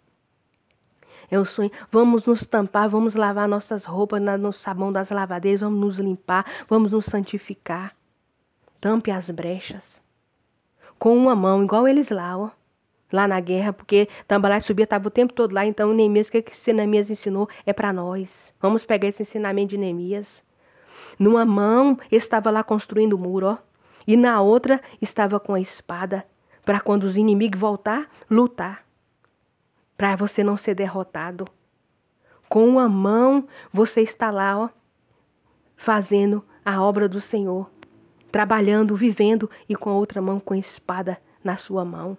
É o sonho. Vamos nos tampar, vamos lavar nossas roupas no sabão das lavadeiras, vamos nos limpar, vamos nos santificar. Tampe as brechas. Com uma mão, igual eles lá, ó. Lá na guerra, porque Sambalate subia, estava o tempo todo lá, então Neemias, o que Neemias ensinou é para nós. Vamos pegar esse ensinamento de Neemias. Numa mão, estava lá construindo o muro, ó, e na outra estava com a espada, para quando os inimigos voltar, lutar. Para você não ser derrotado. Com uma mão você está lá, ó, fazendo a obra do Senhor, trabalhando, vivendo, e com a outra mão com a espada na sua mão.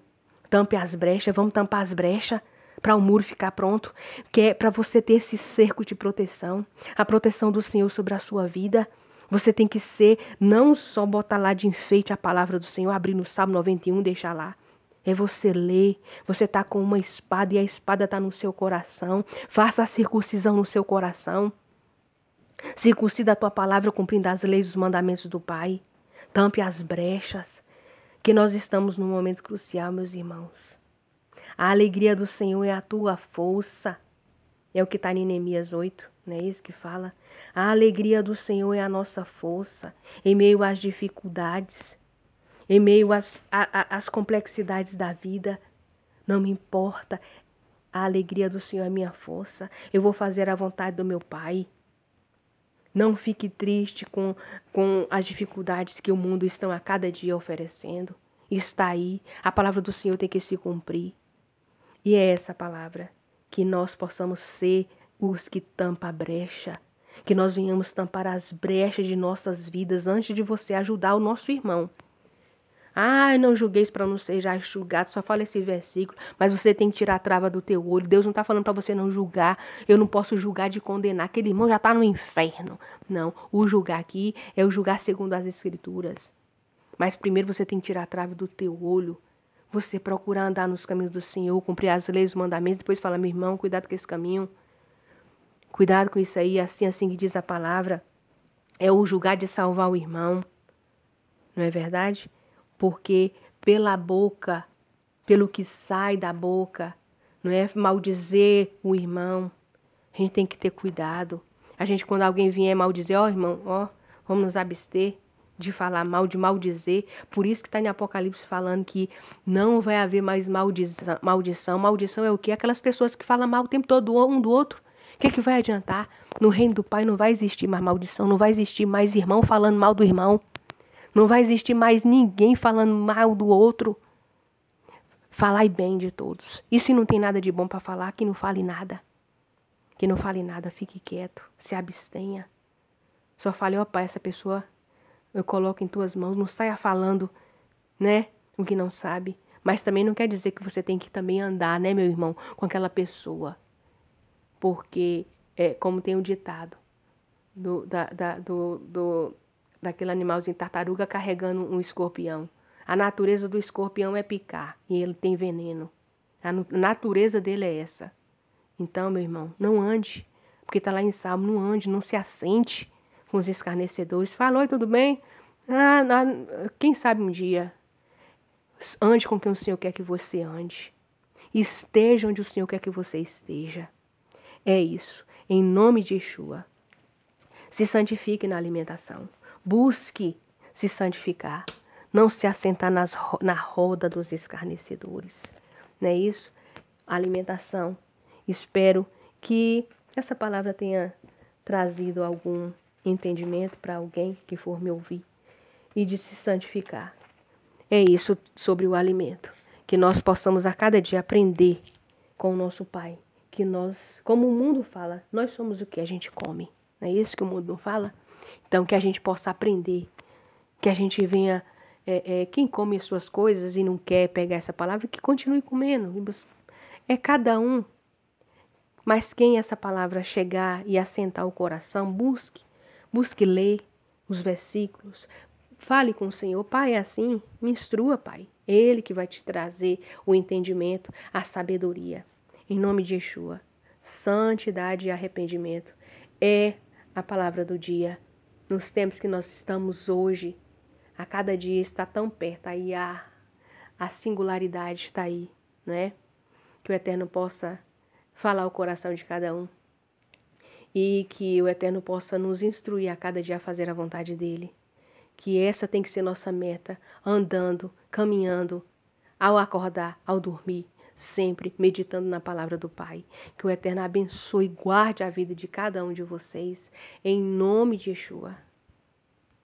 Tampe as brechas, vamos tampar as brechas para o muro ficar pronto, que é para você ter esse cerco de proteção, a proteção do Senhor sobre a sua vida. Você tem que ser, não só botar lá de enfeite a palavra do Senhor, abrir no Salmo 91, deixar lá. É você ler, você tá com uma espada e a espada tá no seu coração. Faça a circuncisão no seu coração. Circuncida a tua palavra cumprindo as leis e os mandamentos do Pai. Tampe as brechas, que nós estamos num momento crucial, meus irmãos. A alegria do Senhor é a tua força. É o que está em Neemias 8, não é isso que fala? A alegria do Senhor é a nossa força, em meio às dificuldades, em meio às complexidades da vida. Não me importa, a alegria do Senhor é minha força. Eu vou fazer a vontade do meu Pai. Não fique triste com as dificuldades que o mundo está a cada dia oferecendo. Está aí, a palavra do Senhor tem que se cumprir. E é essa palavra, que nós possamos ser os que tampam a brecha, que nós venhamos tampar as brechas de nossas vidas antes de você ajudar o nosso irmão. Ah, eu não julgueis para não ser já julgado, só fala esse versículo, mas você tem que tirar a trava do teu olho. Deus não está falando para você não julgar, eu não posso julgar de condenar, aquele irmão já está no inferno. Não, o julgar aqui é o julgar segundo as Escrituras. Mas primeiro você tem que tirar a trava do teu olho, você procurar andar nos caminhos do Senhor, cumprir as leis, os mandamentos, depois fala, meu irmão, cuidado com esse caminho, cuidado com isso aí, assim que diz a palavra, é o julgar de salvar o irmão, não é verdade? Porque pela boca, pelo que sai da boca, não é maldizer o irmão, a gente tem que ter cuidado. A gente, quando alguém vier maldizer, ó irmão, ó, vamos nos abster de falar mal, de maldizer. Por isso que está em Apocalipse falando que não vai haver mais maldição. Maldição é o quê? Aquelas pessoas que falam mal o tempo todo um do outro. O que vai adiantar? No reino do Pai não vai existir mais maldição, não vai existir mais irmão falando mal do irmão. Não vai existir mais ninguém falando mal do outro. Falai bem de todos. E se não tem nada de bom para falar, que não fale nada. Que não fale nada, fique quieto, se abstenha. Só fale, ó Pai, essa pessoa eu coloco em tuas mãos, não saia falando, né, o que não sabe. Mas também não quer dizer que você tem que também andar, né, meu irmão, com aquela pessoa. Porque, como tem o ditado, daquele animalzinho tartaruga carregando um escorpião. A natureza do escorpião é picar, e ele tem veneno. A natureza dele é essa. Então, meu irmão, não ande, porque está lá em Salmo, não ande, não se assente com os escarnecedores. Falou, tudo bem? Quem sabe um dia. Ande com quem o Senhor quer que você ande. Esteja onde o Senhor quer que você esteja. É isso. Em nome de Yeshua. Se santifique na alimentação. Busque se santificar. Não se assentar na roda dos escarnecedores. Não é isso? Alimentação. Espero que essa palavra tenha trazido algum entendimento para alguém que for me ouvir e de se santificar. É isso sobre o alimento, que nós possamos a cada dia aprender com o nosso Pai, que nós, como o mundo fala, nós somos o que a gente come. Não é isso que o mundo não fala? Então que a gente possa aprender, que a gente venha, quem come as suas coisas e não quer pegar essa palavra, que continue comendo. É cada um. Mas quem essa palavra chegar e assentar o coração, busque ler os versículos, fale com o Senhor. Pai, é assim, me instrua, Pai. É Ele que vai te trazer o entendimento, a sabedoria. Em nome de Yeshua, santidade e arrependimento é a palavra do dia. Nos tempos que nós estamos hoje, a cada dia está tão perto, aí a singularidade está aí, não é? Que o Eterno possa falar o coração de cada um. E que o Eterno possa nos instruir a cada dia a fazer a vontade dEle. Que essa tem que ser nossa meta, andando, caminhando, ao acordar, ao dormir, sempre meditando na palavra do Pai. Que o Eterno abençoe e guarde a vida de cada um de vocês, em nome de Yeshua.